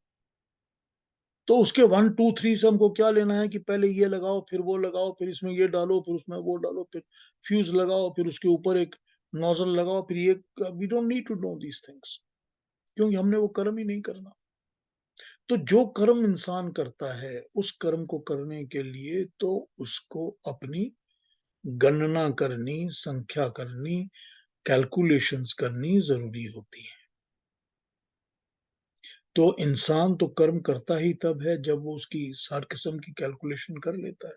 तो उसके 1 2 3 से हमको क्या लेना है कि पहले ये लगाओ फिर वो लगाओ फिर इसमें ये डालो फिर उसमें वो डालो फिर फ्यूज लगाओ फिर उसके ऊपर एक नोजल लगाओ फिर ये। We don't need to know these things, क्योंकि हमने वो कर्म ही नहीं करना। तो जो कर्म इंसान करता है उस कर्म को करने के लिए तो उसको अपनी गणना करनी, संख्या करनी, कैलकुलेशंस करनी जरूरी होती है। तो इंसान तो कर्म करता ही तब है जब वो उसकी हर किस्म की कैलकुलेशन कर लेता है,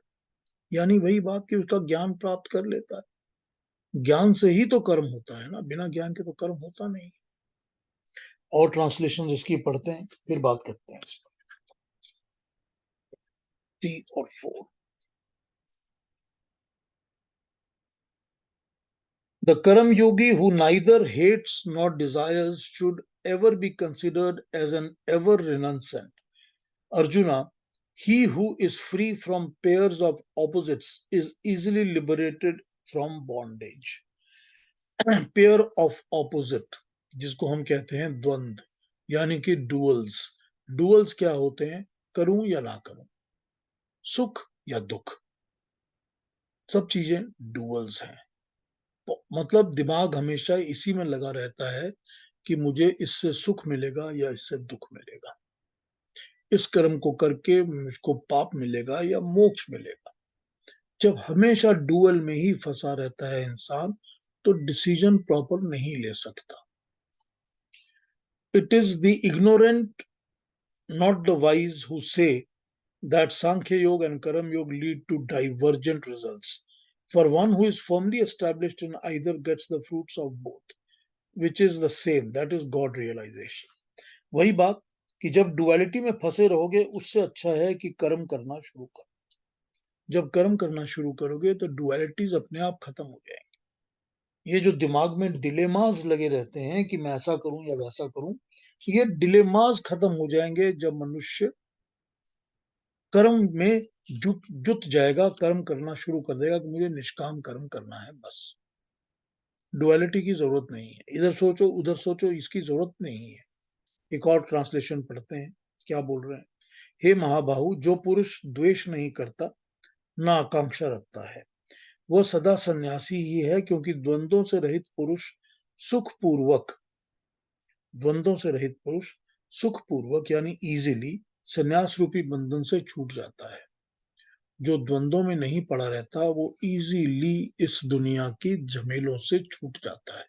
यानी वही बात कि उसका ज्ञान प्राप्त कर लेता है। ज्ञान से ही तो कर्म होता है ना, बिना ज्ञान के तो कर्म होता नहीं। और ट्रांसलेशन इसकी पढ़ते हैं फिर बात करते हैं इस पर। 3 और 4। The Karam Yogi who neither hates nor desires should ever be considered as an ever renunciant. Arjuna, he who is free from pairs of opposites is easily liberated from bondage. Pair of opposite, जिसको हम कहते हैं द्वंद, यानी कि duels. Duels क्या होते हैं? करूं या ना करूं, सुख या दुख, सब चीजें डुअल्स हैं। तो मतलब दिमाग हमेशा इसी में लगा रहता है कि मुझे इससे सुख मिलेगा या इससे दुख मिलेगा, इस कर्म को करके मुझको पाप मिलेगा या मोक्ष मिलेगा। जब हमेशा डुअल में ही फंसा रहता है इंसान तो डिसीजन प्रॉपर नहीं ले सकता। It is the ignorant, not the wise, who say that Sankhya Yoga and Karam Yoga lead to divergent results. For one who is firmly established in either gets the fruits of both, which is the same, that is God realization. वही बात कि जब duality में फंसे रहोगे उससे अच्छा है कि कर्म करना शुरू करो। जब कर्म करना शुरू करोगे तो डुअलिटीज अपने आप खत्म हो जाएंगी। ये जो दिमाग में डिलेमास लगे रहते हैं कि मैं ऐसा करूं या वैसा करूं, ये डिलेमास खत्म हो जाएंगे जब मनुष्य कर्म में जुट जाएगा, कर्म करना शुरू कर देगा कि मुझे निष्काम कर्म करना है बस। डुअलिटी की जरूरत नहीं है, इधर सोचो उधर सोचो, इसकी जरूरत नहीं है। एक और ट्रांसलेशन पढ़ते हैं, क्या बोल रहे हैं। हे महाबाहु, जो पुरुष द्वेष नहीं करता ना आकांक्षा रखता है वह सदा सन्यासी ही है, क्योंकि द्वंद्वों से रहित पुरुष सुखपूर्वक, द्वंद्वों से रहित पुरुष सुखपूर्वक यानी इजीली संन्यास रूपी बंधन से छूट जाता है। जो द्वंद्वों में नहीं पड़ा रहता वो इजीली इस दुनिया की झमेलों से छूट जाता है।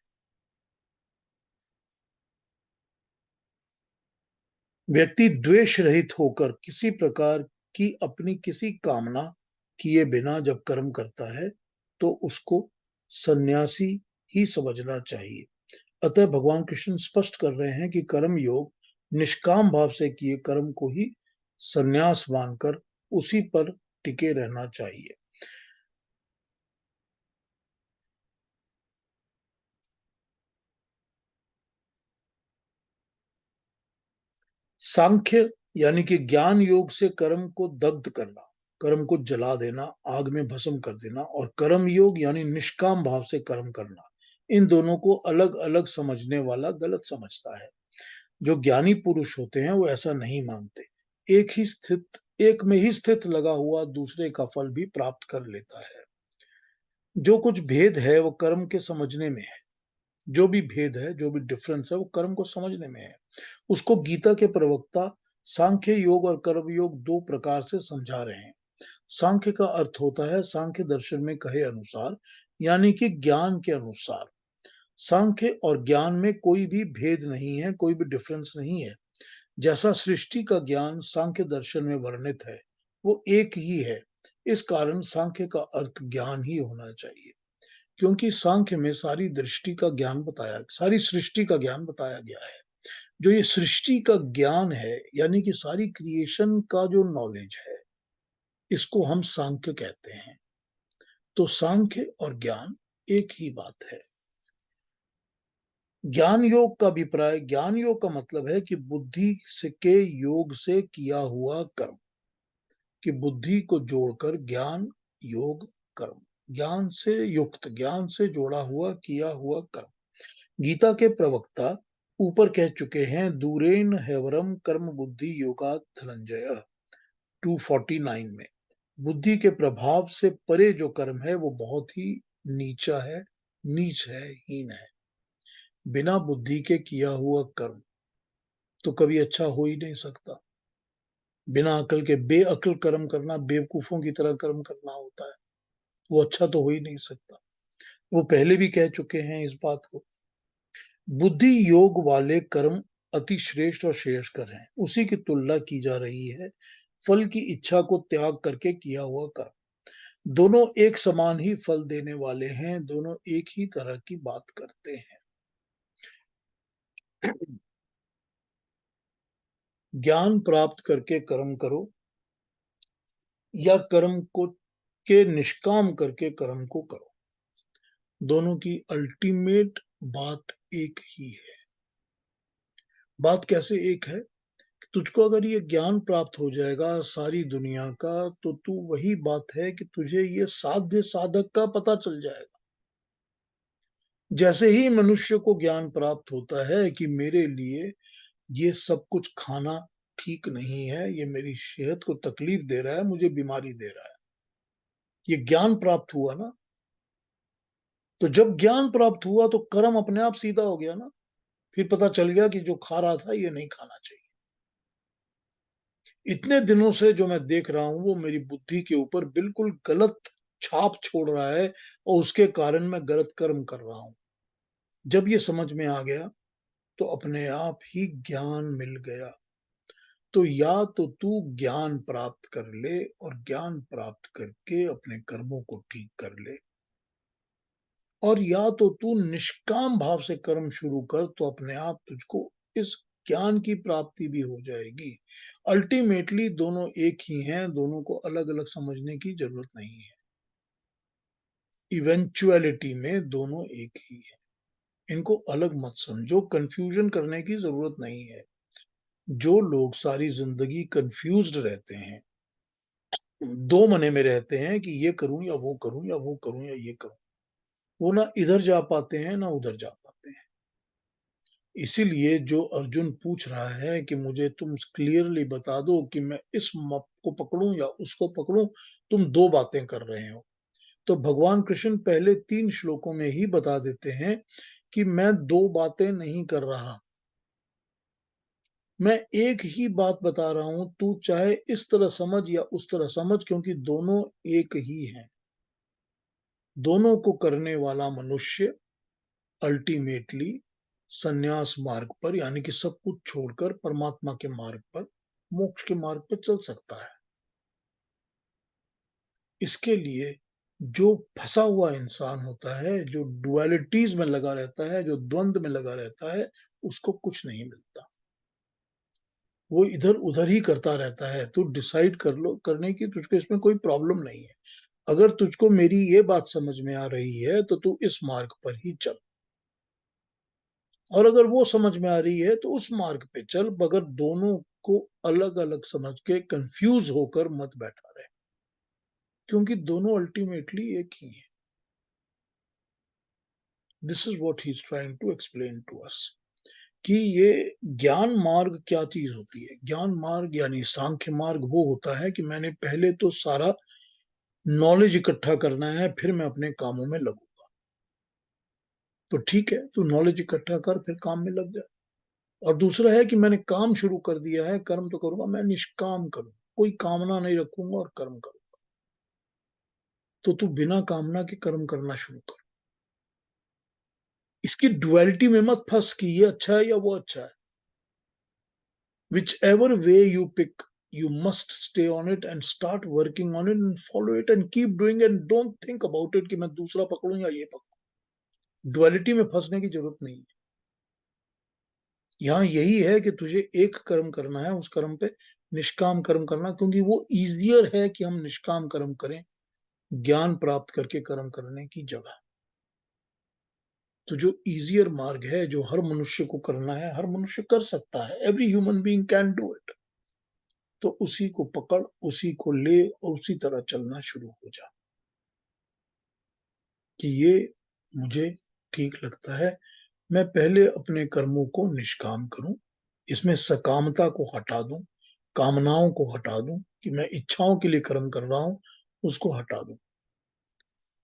व्यक्ति द्वेष रहित होकर किसी प्रकार की अपनी किसी कामना किए बिना जब कर्म करता है तो उसको सन्यासी ही समझना चाहिए। अतः भगवान कृष्ण स्पष्ट कर रहे हैं कि कर्म योग निष्काम भाव से किए कर्म को ही सन्यास मानकर उसी पर टिके रहना चाहिए। सांख्य यानी कि ज्ञान योग से कर्म को दग्ध करना, कर्म को जला देना, आग में भस्म कर देना, और कर्म योग यानी निष्काम भाव से कर्म करना, इन दोनों को अलग अलग समझने वाला गलत समझता है। जो ज्ञानी पुरुष होते हैं वो ऐसा नहीं मानते। एक में ही स्थित लगा हुआ दूसरे का फल भी प्राप्त कर लेता है। जो कुछ भेद है वो कर्म के समझने में है। जो भी भेद है, जो भी डिफरेंस है, वो कर्म को समझने में है। उसको गीता के प्रवक्ता सांख्य योग और कर्म योग दो प्रकार से समझा रहे हैं। सांख्य का अर्थ होता है सांख्य दर्शन में कहे अनुसार, यानी कि ज्ञान के अनुसार। सांख्य और ज्ञान में कोई भी भेद नहीं है, कोई भी डिफरेंस नहीं है। जैसा सृष्टि का ज्ञान सांख्य दर्शन में वर्णित है वो एक ही है। इस कारण सांख्य का अर्थ ज्ञान ही होना चाहिए, क्योंकि सांख्य में सारी सृष्टि का ज्ञान बताया गया है। जो ये सृष्टि का ज्ञान है, यानी कि सारी क्रिएशन का जो नॉलेज है, इसको हम सांख्य कहते हैं। तो सांख्य और ज्ञान एक ही बात है। ज्ञान योग का अभिप्राय, ज्ञान योग का मतलब है कि बुद्धि से के योग से किया हुआ कर्म, कि बुद्धि को जोड़कर ज्ञान योग कर्म, ज्ञान से युक्त, ज्ञान से जोड़ा हुआ किया हुआ कर्म। गीता के प्रवक्ता ऊपर कह चुके हैं, दूरेन हैवरम कर्म बुद्धि योगात धनंजय 249 में। बुद्धि के प्रभाव से परे जो कर्म है वो बहुत ही नीचा है, नीच है, हीन है। बिना बुद्धि के किया हुआ कर्म तो कभी अच्छा हो ही नहीं सकता। बिना अकल के बेअकल कर्म करना, बेवकूफों की तरह कर्म करना होता है, वो अच्छा तो हो ही नहीं सकता। वो पहले भी कह चुके हैं इस बात को। बुद्धि योग वाले कर्म अति श्रेष्ठ और श्रेयस्कर हैं, उसी की तुलना की जा रही है फल की इच्छा को त्याग करके किया हुआ कर्म। दोनों एक समान ही फल देने वाले हैं, दोनों एक ही तरह की बात करते हैं। ज्ञान प्राप्त करके कर्म करो या कर्म को के निष्काम करके कर्म को करो, दोनों की अल्टीमेट बात एक ही है। बात कैसे एक है? तुझको अगर ये ज्ञान प्राप्त हो जाएगा सारी दुनिया का, तो तू वही बात है कि तुझे ये साध्य साधक का पता चल जाएगा। जैसे ही मनुष्य को ज्ञान प्राप्त होता है कि मेरे लिए ये सब कुछ खाना ठीक नहीं है, ये मेरी सेहत को तकलीफ दे रहा है, मुझे बीमारी दे रहा है, ये ज्ञान प्राप्त हुआ ना। तो जब ज्ञान प्राप्त हुआ तो कर्म अपने आप सीधा हो गया ना। फिर पता चल गया कि जो खा रहा था ये नहीं खाना चाहिए। इतने दिनों से जो मैं देख रहा हूं वो मेरी बुद्धि के ऊपर बिल्कुल गलत छाप छोड़ रहा है, और उसके कारण मैं गलत कर्म कर रहा हूं। जब ये समझ में आ गया तो अपने आप ही ज्ञान मिल गया। तो या तो तू ज्ञान प्राप्त कर ले और ज्ञान प्राप्त करके अपने कर्मों को ठीक कर ले, और या तो तू निष्काम भाव से कर्म शुरू कर, तो अपने आप तुझको इस ज्ञान की प्राप्ति भी हो जाएगी। अल्टीमेटली दोनों एक ही हैं, दोनों को अलग अलग समझने की जरूरत नहीं है। इवेंचुअलिटी में दोनों एक ही है, इनको अलग मत समझो, कंफ्यूजन करने की जरूरत नहीं है। जो लोग सारी जिंदगी कंफ्यूज्ड रहते हैं, दो मने में रहते हैं कि ये करूं या वो करूं, या वो करूं या ये करूं, वो ना इधर जा पाते हैं ना उधर जा पाते हैं। इसीलिए जो अर्जुन पूछ रहा है कि मुझे तुम क्लियरली बता दो कि मैं इस मप को पकड़ूं या उसको पकड़ूं, तुम दो बातें कर रहे हो। तो भगवान कृष्ण पहले 3 श्लोकों में ही बता देते हैं कि मैं दो बातें नहीं कर रहा, मैं एक ही बात बता रहा हूं। तू चाहे इस तरह समझ या उस तरह समझ, क्योंकि दोनों एक ही हैं। दोनों को करने वाला मनुष्य अल्टीमेटली संन्यास मार्ग पर, यानी कि सब कुछ छोड़कर परमात्मा के मार्ग पर, मोक्ष के मार्ग पर चल सकता है। इसके लिए जो फंसा हुआ इंसान होता है, जो डुअलिटीज में लगा रहता है, जो द्वंद में लगा रहता है, उसको कुछ नहीं मिलता। वो इधर उधर ही करता रहता है। तू डिसाइड कर लो करने की, तुझको इसमें कोई प्रॉब्लम नहीं है। अगर तुझको मेरी ये बात समझ में आ रही है तो तू इस मार्ग पर ही चल, और अगर वो समझ में आ रही है तो उस मार्ग पे चल, मगर दोनों को अलग अलग समझ के कंफ्यूज होकर मत बैठा रहे, क्योंकि दोनों अल्टीमेटली एक ही है। This is what he is trying to explain to us, कि ये ज्ञान मार्ग क्या चीज होती है। ज्ञान मार्ग यानी सांख्य मार्ग वो होता है कि मैंने पहले तो सारा नॉलेज इकट्ठा करना है, फिर मैं अपने कामों में लगूंगा। तो ठीक है, तू नॉलेज इकट्ठा कर, फिर काम में लग जा। और दूसरा है कि मैंने काम शुरू कर दिया है, कर्म तो करूंगा, मैं निष्काम करूँ, कोई कामना नहीं रखूंगा और कर्म करूंगा। तो तू बिना कामना के कर्म करना शुरू कर। इसकी डुअलिटी में मत फंस कि ये अच्छा है या वो अच्छा है। Whichever way you pick, you must stay on it and start working on it and follow it and keep doing it and don't think about it कि मैं दूसरा पकड़ूं या ये पकड़ूं। डुअलिटी में फंसने की जरूरत नहीं है। यहाँ यही है कि तुझे एक कर्म करना है, उस कर्म पे निष्काम कर्म करना, क्योंकि वो इजियर है कि हम निष्काम कर्म करें ज्ञान प्राप्त करके कर्म करने की जगह। तो जो इजियर मार्ग है, जो हर मनुष्य को करना है, हर मनुष्य कर सकता है, every human being can do it, तो उसी को पकड़, उसी को ले और उसी तरह चलना शुरू हो जा कि ये मुझे ठीक लगता है। मैं पहले अपने कर्मों को निष्काम करूं, इसमें सकामता को हटा दूं, कामनाओं को हटा दूं कि मैं इच्छाओं के लिए कर्म कर रहा हूं, उसको हटा दूं।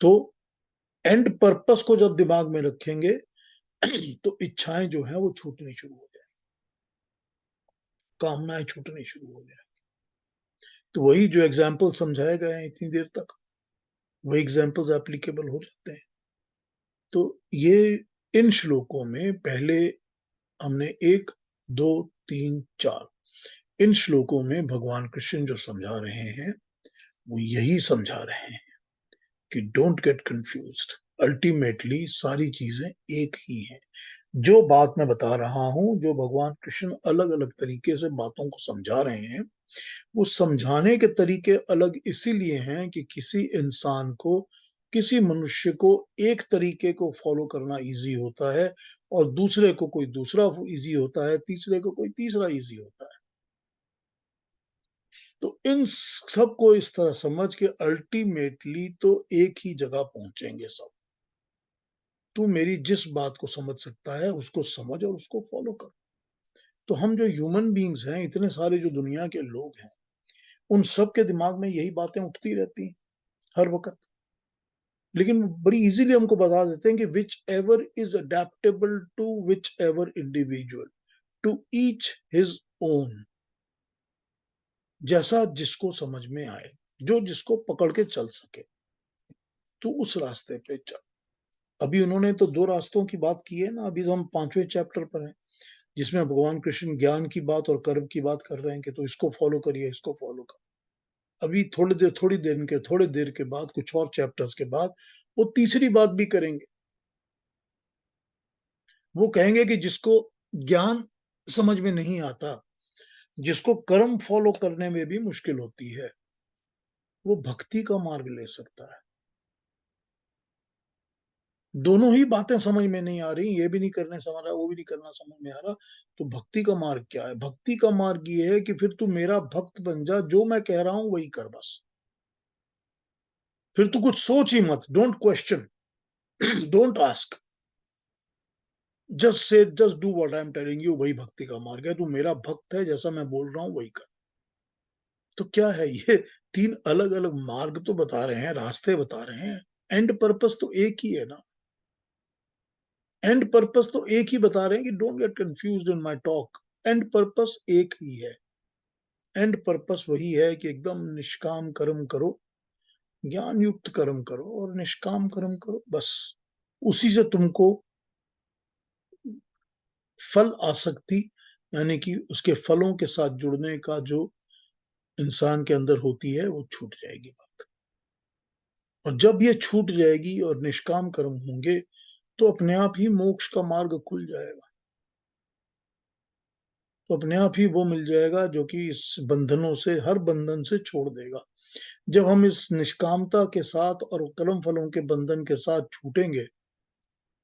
तो एंड पर्पस को जब दिमाग में रखेंगे तो इच्छाएं जो है वो छूटनी शुरू हो जाए, कामनाएं छूटनी शुरू हो जाए। तो वही जो एग्जाम्पल समझाए गए हैं इतनी देर तक, वही एग्जाम्पल्स एप्लीकेबल हो जाते हैं। तो ये इन श्लोकों में पहले हमने एक, दो, तीन, चार, इन श्लोकों में भगवान कृष्ण जो समझा रहे हैं वो यही समझा रहे हैं कि डोंट गेट कंफ्यूज्ड। अल्टीमेटली सारी चीजें एक ही हैं। जो बात मैं बता रहा हूं, जो भगवान कृष्ण अलग अलग तरीके से बातों को समझा रहे हैं, वो समझाने के तरीके अलग इसीलिए हैं कि किसी इंसान को, किसी मनुष्य को एक तरीके को फॉलो करना इजी होता है, और दूसरे को कोई दूसरा इजी होता है, तीसरे को कोई तीसरा इजी होता है। तो इन सब को इस तरह समझ के अल्टीमेटली तो एक ही जगह पहुंचेंगे सब। तू मेरी जिस बात को समझ सकता है उसको समझ और उसको फॉलो कर। तो हम जो ह्यूमन बींग्स हैं, इतने सारे जो दुनिया के लोग हैं, उन सब के दिमाग में यही बातें उठती रहती हैं हर वक्त। लेकिन बड़ी इजीली हमको बता देते हैं कि whichever is adaptable to whichever individual, to each his own. जैसा जिसको समझ में आए, जो जिसको पकड़ के चल सके, तो उस रास्ते पे चल। अभी उन्होंने तो दो रास्तों की बात की है ना, अभी तो हम 5वें चैप्टर पर हैं, जिसमें भगवान कृष्ण ज्ञान की बात और कर्म की बात कर रहे हैं कि तो इसको फॉलो करिए, इसको फॉलो कर। अभी थोड़ी देर के बाद, कुछ और चैप्टर्स के बाद वो तीसरी बात भी करेंगे। वो कहेंगे कि जिसको ज्ञान समझ में नहीं आता, जिसको कर्म फॉलो करने में भी मुश्किल होती है, वो भक्ति का मार्ग ले सकता है। दोनों ही बातें समझ में नहीं आ रही, ये भी नहीं करने समझ रहा, वो भी नहीं करना समझ में आ रहा, तो भक्ति का मार्ग क्या है? भक्ति का मार्ग ये है कि फिर तू मेरा भक्त बन जा, जो मैं कह रहा हूं वही कर बस। फिर तू कुछ सोच ही मत, don't question, don't ask, just do what I am telling you. वही भक्ति का मार्ग है। तू मेरा भक्त है, जैसा मैं बोल रहा हूं वही कर। तो क्या है ये? तीन अलग अलग मार्ग तो बता रहे हैं, रास्ते बता रहे हैं, एंड पर्पस तो एक ही है ना। एंड पर्पस तो एक ही बता रहे हैं कि don't get confused in my talk. And purpose एक ही है। एंड पर्पस वही है कि एकदम निष्काम कर्म करो, ज्ञान युक्त कर्म करो और निष्काम कर्म करो, बस। उसी से तुमको फल आसक्ति, यानी कि उसके फलों के साथ जुड़ने का जो इंसान के अंदर होती है, वो छूट जाएगी बात। और जब ये छूट जाएगी और निष्काम कर्म होंगे तो अपने आप ही मोक्ष का मार्ग खुल जाएगा। तो अपने आप ही वो मिल जाएगा जो कि इस बंधनों से, हर बंधन से छोड़ देगा। जब हम इस निष्कामता के साथ और कर्म फलों के बंधन के साथ छूटेंगे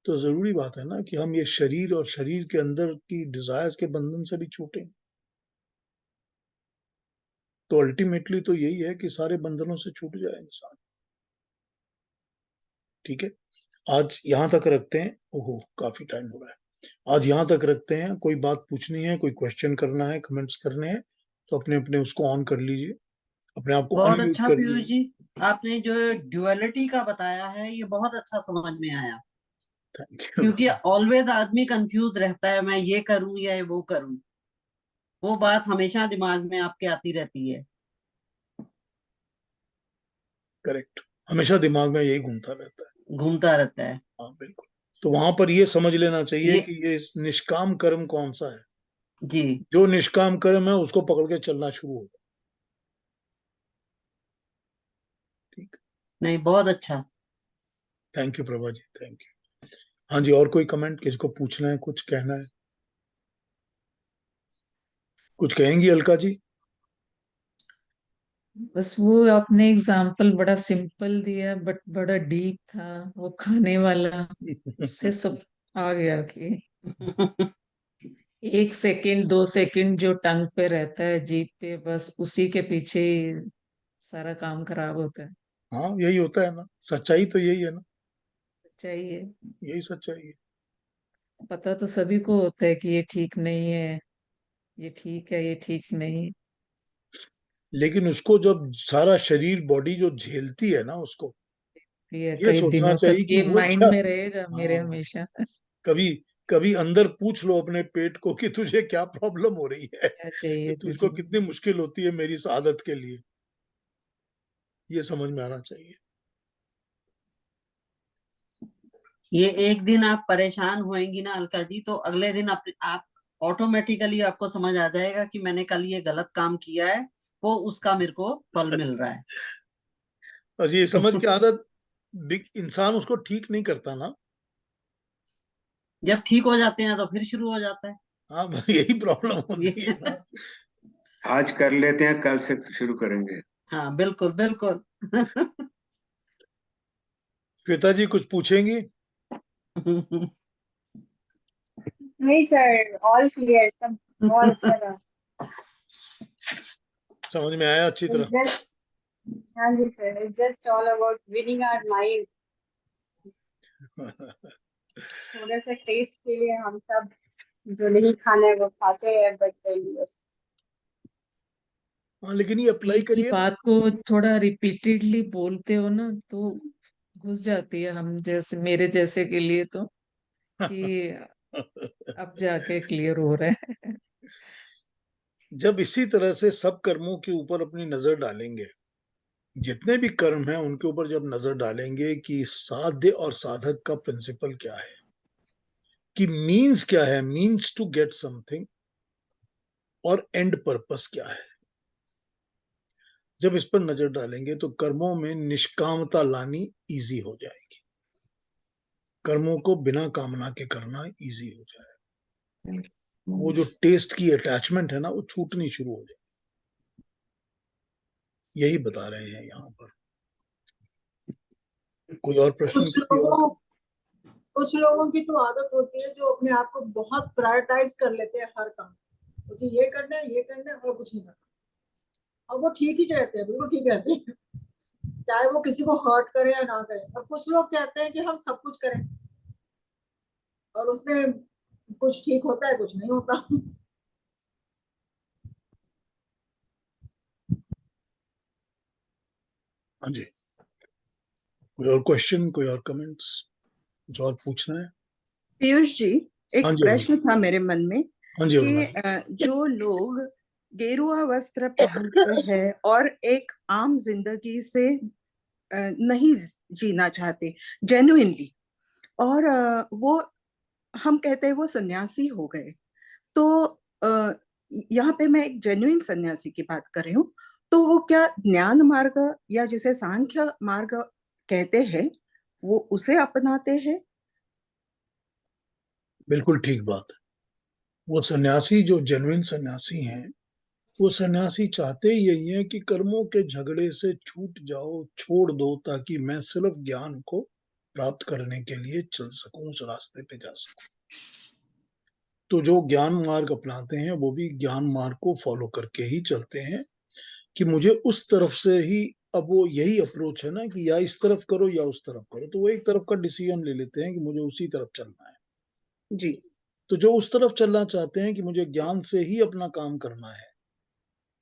तो जरूरी बात है ना कि हम ये शरीर और शरीर के अंदर की डिजायर्स के बंधन से भी छूटेंगे। तो अल्टीमेटली तो यही है कि सारे बंधनों से छूट जाए इंसान। ठीक है, आज यहां तक रखते हैं। ओहो, काफी टाइम हो रहा है। आज यहां तक रखते हैं। कोई बात पूछनी है, कोई क्वेश्चन करना है, कमेंट्स करने हैं तो अपने अपने उसको ऑन कर लीजिए, अपने आप को बहुत अनम्यूट अच्छा कर पीयूष लीजिए। जी, आपने जो ड्युअलिटी का बताया है ये बहुत अच्छा समझ में आया। थैंक क्योंकि यू। ऑलवेज आदमी कंफ्यूज रहता है, मैं ये करूं या वो करूं। वो बात हमेशा दिमाग में आपके आती रहती है। करेक्ट, हमेशा दिमाग में यही घूमता रहता है। घूमता रहता है। हाँ बिल्कुल। तो वहां पर ये समझ लेना चाहिए ये कि ये निष्काम कर्म कौन सा है। जी। जो निष्काम कर्म है उसको पकड़ के चलना शुरू होगा। ठीक। नहीं, बहुत अच्छा। Thank you Prabha ji, thank you. हाँ जी, और कोई कमेंट, किसी को पूछना है, कुछ कहना है? कुछ कहेंगी अलका जी? बस वो आपने एग्जाम्पल बड़ा सिंपल दिया बट बड़ा डीप था, वो खाने वाला, उससे सब आ गया कि 1 सेकंड 2 सेकंड जो टंग पे रहता है, जीभ पे, बस उसी के पीछे ही सारा काम खराब होता है। हाँ यही होता है ना, सच्चाई तो यही है ना, चाहिए, यही सच्चाई है। पता तो सभी को होता है कि ये ठीक नहीं है, ये ठीक है, ये ठीक नहीं है। लेकिन उसको जब सारा शरीर बॉडी जो झेलती है ना, उसको ये ये कई सोचना दिनों तक चाहिए कि ये वो माइंड क्या। में रहेगा मेरे हाँ, हमेशा। कभी कभी अंदर पूछ लो अपने पेट को कि तुझे क्या प्रॉब्लम हो रही है, क्या चाहिए तुझको तुझे। कितनी मुश्किल होती है मेरी इस आदत के लिए। ये समझ में आना चाहिए। ये एक दिन आप परेशान होएंगी ना अलका जी, तो अगले दिन आप ऑटोमेटिकली आपको समझ आ जाएगा कि मैंने कल ये गलत काम किया है, वो उसका मेरे को फल मिल रहा है। बस ये समझ के आदत, इंसान उसको ठीक नहीं करता ना। जब ठीक हो जाते हैं तो फिर शुरू हो जाता है हाँ बस यही प्रॉब्लम होती है ये। ना। आज कर लेते हैं, कल से शुरू करेंगे। हाँ बिल्कुल बिल्कुल। श्वेता जी कुछ पूछेंगी? नहीं सर, ऑल क्लियर, सब बहुत अच्छा था। समझ में आया अच्छी तरह? जस्ट, हाँ जी sir, it's just all about winning our mind. थोड़ा सा टेस्ट के लिए हम सब जो नहीं खाना है वो खाते हैं, बट यस। हाँ लेकिन ये अप्लाई एक ही करिए ना। बात को थोड़ा रिपीटेडली बोलते हो ना तो घुस जाती है, हम जैसे मेरे जैसे के लिए तो, कि अब जाके क्लियर हो रहा है। जब इसी तरह से सब कर्मों के ऊपर अपनी नजर डालेंगे, जितने भी कर्म हैं उनके ऊपर जब नजर डालेंगे कि साध्य और साधक का प्रिंसिपल क्या है, कि मीन्स क्या है, मीन्स टू गेट समथिंग, और एंड पर्पस क्या है, जब इस पर नजर डालेंगे तो कर्मों में निष्कामता लानी इजी हो जाएगी। कर्मों को बिना कामना के करना इजी हो जाए। वो जो टेस्ट की अटैचमेंट है ना, वो छूटनी शुरू हो जाए। यही बता रहे हैं यहाँ पर। कोई और प्रश्न कुछ किसी और लोगों का? कुछ लोगों की तो आदत होती है जो अपने आप को बहुत प्रायोरिटाइज कर लेते हैं हर काम। मुझे ये करना है, ये करना है और कुछ नहीं करना, और वो ठीक ही रहते हैं, बिल्कुल ठीक रहते हैं, चाहे वो किसी को हर्ट करे या ना करे। और कुछ लोग चाहते हैं कि हम सब कुछ करें, और उसमें कुछ ठीक होता है, कुछ नहीं होता। हाँ जी, कोई और क्वेश्चन, कोई और कमेंट्स, कुछ और पूछना है? पीयूष जी, हाँ एक जी अरुणा। प्रश्न था मेरे मन में हाँ जी अरुणा कि जी। जो लोग गेरुआ वस्त्र पहनते हैं और एक आम जिंदगी से नहीं जीना चाहते जेन्युइनली, और वो हम कहते हैं वो सन्यासी हो गए, तो अ, यहाँ पे मैं एक जेन्युइन सन्यासी की बात कर रही हूँ, तो वो क्या ज्ञान मार्ग या जिसे सांख्य मार्ग कहते हैं वो उसे अपनाते हैं? बिल्कुल ठीक बात है। वो सन्यासी जो जेन्युइन सन्यासी हैं, वो सन्यासी चाहते ही यही है कि कर्मों के झगड़े से छूट जाओ, छोड़ दो, ताकि मैं सिर्फ ज्ञान को प्राप्त करने के लिए चल सकूं, उस रास्ते पे जा सकूं। तो जो ज्ञान मार्ग अपनाते हैं वो भी ज्ञान मार्ग को फॉलो करके ही चलते हैं कि मुझे उस तरफ से ही, अब वो यही अप्रोच है ना कि या इस तरफ करो या उस तरफ करो, तो वो एक तरफ का डिसीजन ले लेते हैं कि मुझे उसी तरफ चलना है। जी। तो जो उस तरफ चलना चाहते हैं कि मुझे ज्ञान से ही अपना काम करना है,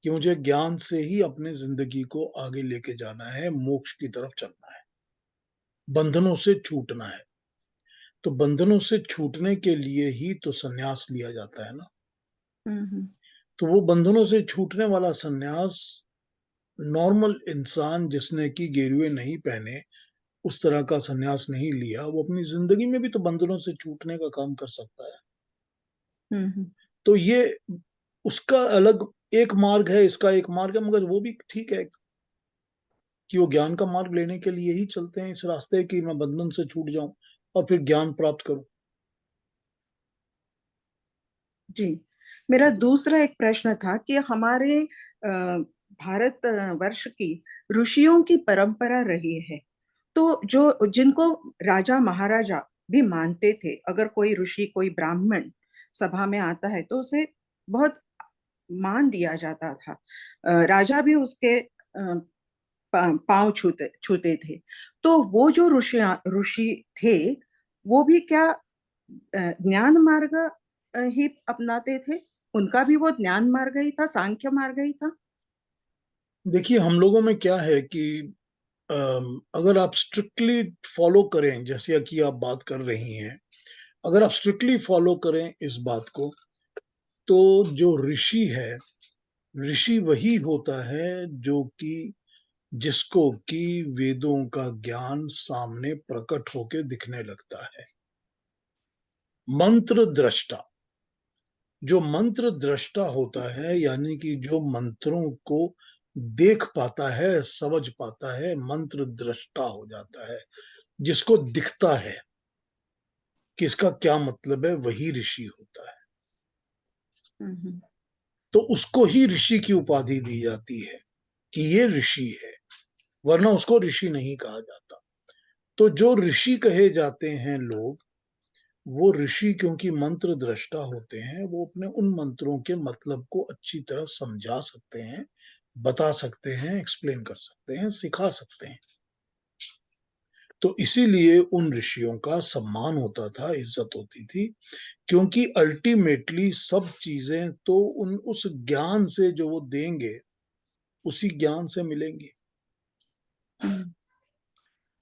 कि मुझे ज्ञान से ही अपने जिंदगी को आगे लेके जाना है, मोक्ष की तरफ चलना है, बंधनों से छूटना है, तो बंधनों से छूटने के लिए ही तो सन्यास लिया जाता है ना। हम्म। तो वो बंधनों से छूटने वाला सन्यास नॉर्मल इंसान जिसने कि गेरुए नहीं पहने, उस तरह का सन्यास नहीं लिया, वो अपनी जिंदगी में भी तो बंधनों से छूटने का काम कर सकता है। हम्म। तो ये उसका अलग एक मार्ग है, इसका एक मार्ग है, मगर वो भी ठीक है कि वो ज्ञान का मार्ग लेने के लिए ही चलते हैं इस रास्ते कि मैं बंधन से छूट जाऊं और फिर ज्ञान प्राप्त करूं। जी। मेरा दूसरा एक प्रश्न था कि हमारे भारत वर्ष की ऋषियों की परंपरा रही है, तो जो जिनको राजा महाराजा भी मानते थे, अगर कोई ऋषि कोई ब्राह्मण सभा में आता है तो उसे बहुत मान दिया जाता था। राजा भी उसके पांव छूते छूते थे। तो वो जो ऋषि थे, वो भी क्या ज्ञान मार्ग ही अपनाते थे? उनका भी वो ज्ञान मार्ग ही था, सांख्य मार्ग ही था? देखिए, हम लोगों में क्या है कि अगर आप स्ट्रिक्टली फॉलो करें, जैसे कि आप बात कर रही हैं, अगर आप स्ट्रिक्टली फॉलो करें इस बात को, तो जो ऋषि है, ऋषि वही होता है जो कि जिसको कि वेदों का ज्ञान सामने प्रकट होके दिखने लगता है। मंत्र दृष्टा, जो मंत्र दृष्टा होता है, यानी कि जो मंत्रों को देख पाता है, समझ पाता है, मंत्र दृष्टा हो जाता है, जिसको दिखता है कि इसका क्या मतलब है, वही ऋषि होता है। हम्म। तो उसको ही ऋषि की उपाधि दी जाती है कि ये ऋषि है, वरना उसको ऋषि नहीं कहा जाता। तो जो ऋषि कहे जाते हैं लोग, वो ऋषि क्योंकि मंत्र दृष्टा होते हैं, वो अपने उन मंत्रों के मतलब को अच्छी तरह समझा सकते हैं, बता सकते हैं, एक्सप्लेन कर सकते हैं, सिखा सकते हैं। तो इसीलिए उन ऋषियों का सम्मान होता था, इज्जत होती थी, क्योंकि अल्टीमेटली सब चीजें तो उस ज्ञान से जो वो देंगे, उसी ज्ञान से मिलेंगी।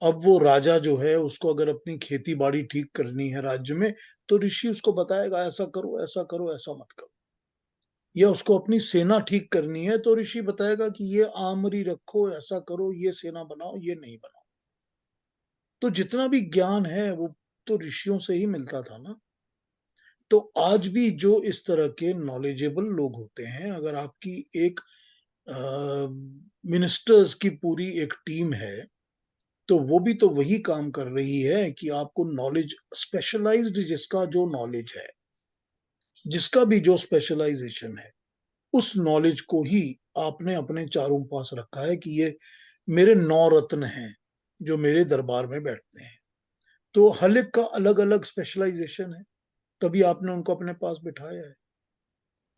अब वो राजा जो है, उसको अगर अपनी खेती बाड़ी ठीक करनी है राज्य में, तो ऋषि उसको बताएगा ऐसा करो, ऐसा करो, ऐसा मत करो। या उसको अपनी सेना ठीक करनी है तो ऋषि बताएगा कि ये आमरी रखो, ऐसा करो, ये सेना बनाओ, ये नहीं बनाओ। तो जितना भी ज्ञान है वो तो ऋषियों से ही मिलता था ना। तो आज भी जो इस तरह के नॉलेजेबल लोग होते हैं, अगर आपकी एक मिनिस्टर्स की पूरी एक टीम है, तो वो भी तो वही काम कर रही है कि आपको नॉलेज, स्पेशलाइज्ड जिसका जो नॉलेज है, जिसका भी जो स्पेशलाइजेशन है, उस नॉलेज को ही आपने अपने चारों पास रखा है कि ये मेरे 9 रत्न हैं जो मेरे दरबार में बैठते हैं। तो हर एक का अलग अलग स्पेशलाइजेशन है, तभी आपने उनको अपने पास बिठाया है।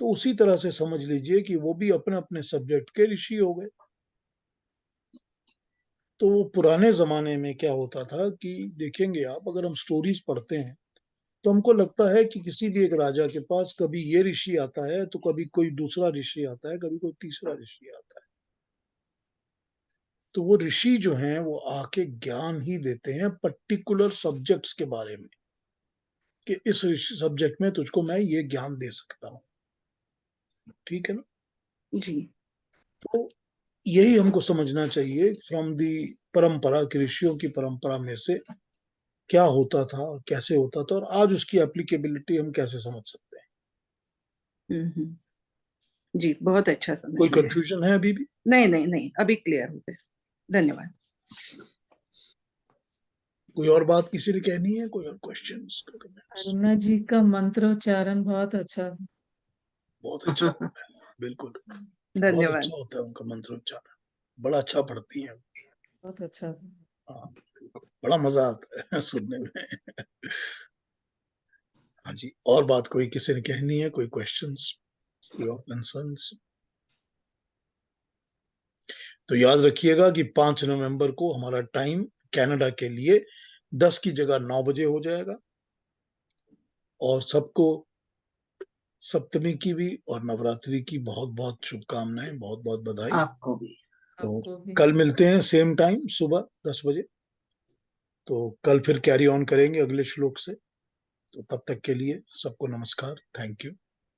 तो उसी तरह से समझ लीजिए कि वो भी अपने अपने सब्जेक्ट के ऋषि हो गए। तो वो पुराने जमाने में क्या होता था कि देखेंगे आप, अगर हम स्टोरीज पढ़ते हैं, तो हमको लगता है कि किसी भी एक राजा के पास कभी ये ऋषि आता है, तो कभी कोई दूसरा ऋषि आता है, कभी कोई तीसरा ऋषि आता है। तो वो ऋषि जो हैं वो आके ज्ञान ही देते हैं पर्टिकुलर सब्जेक्ट्स के बारे में, कि इस सब्जेक्ट में तुझको मैं ये ज्ञान दे सकता हूँ। ठीक है ना। जी। तो यही हमको समझना चाहिए फ्रॉम दी परंपरा, की ऋषियों की परंपरा में से क्या होता था और कैसे होता था, और आज उसकी एप्लीकेबिलिटी हम कैसे समझ सकते हैं। जी, बहुत अच्छा समझ कोई में आया। कंफ्यूजन है अभी भी? नहीं नहीं नहीं, अभी क्लियर हो गया। धन्यवाद। कोई और बात किसी ने कहनी है? कोई और क्वेश्चंस, कमेंट्स? अरुणा जी का मंत्रोच्चारण बहुत अच्छा। बहुत अच्छा होता है, बिल्कुल बहुत धन्यवाद। अच्छा होता है उनका मंत्रोच्चारण, बड़ा अच्छा पढ़ती है। बहुत अच्छा। हाँ, बड़ा मजा आता है सुनने में। हाँ जी, और बात कोई किसी ने कहनी है? कोई क्वेश्चंस, कोई और कंसर्न्स? तो याद रखिएगा कि 5 नवंबर को हमारा टाइम कनाडा के लिए 10 की जगह 9 बजे हो जाएगा। और सबको सप्तमी की भी और नवरात्रि की बहुत बहुत शुभकामनाएं, बहुत बहुत बधाई। आपको भी। तो आपको भी। कल मिलते हैं सेम टाइम सुबह 10 बजे। तो कल फिर कैरी ऑन करेंगे अगले श्लोक से। तो तब तक के लिए सबको नमस्कार, थैंक यू।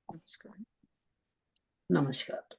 नमस्कार। नमस्कार।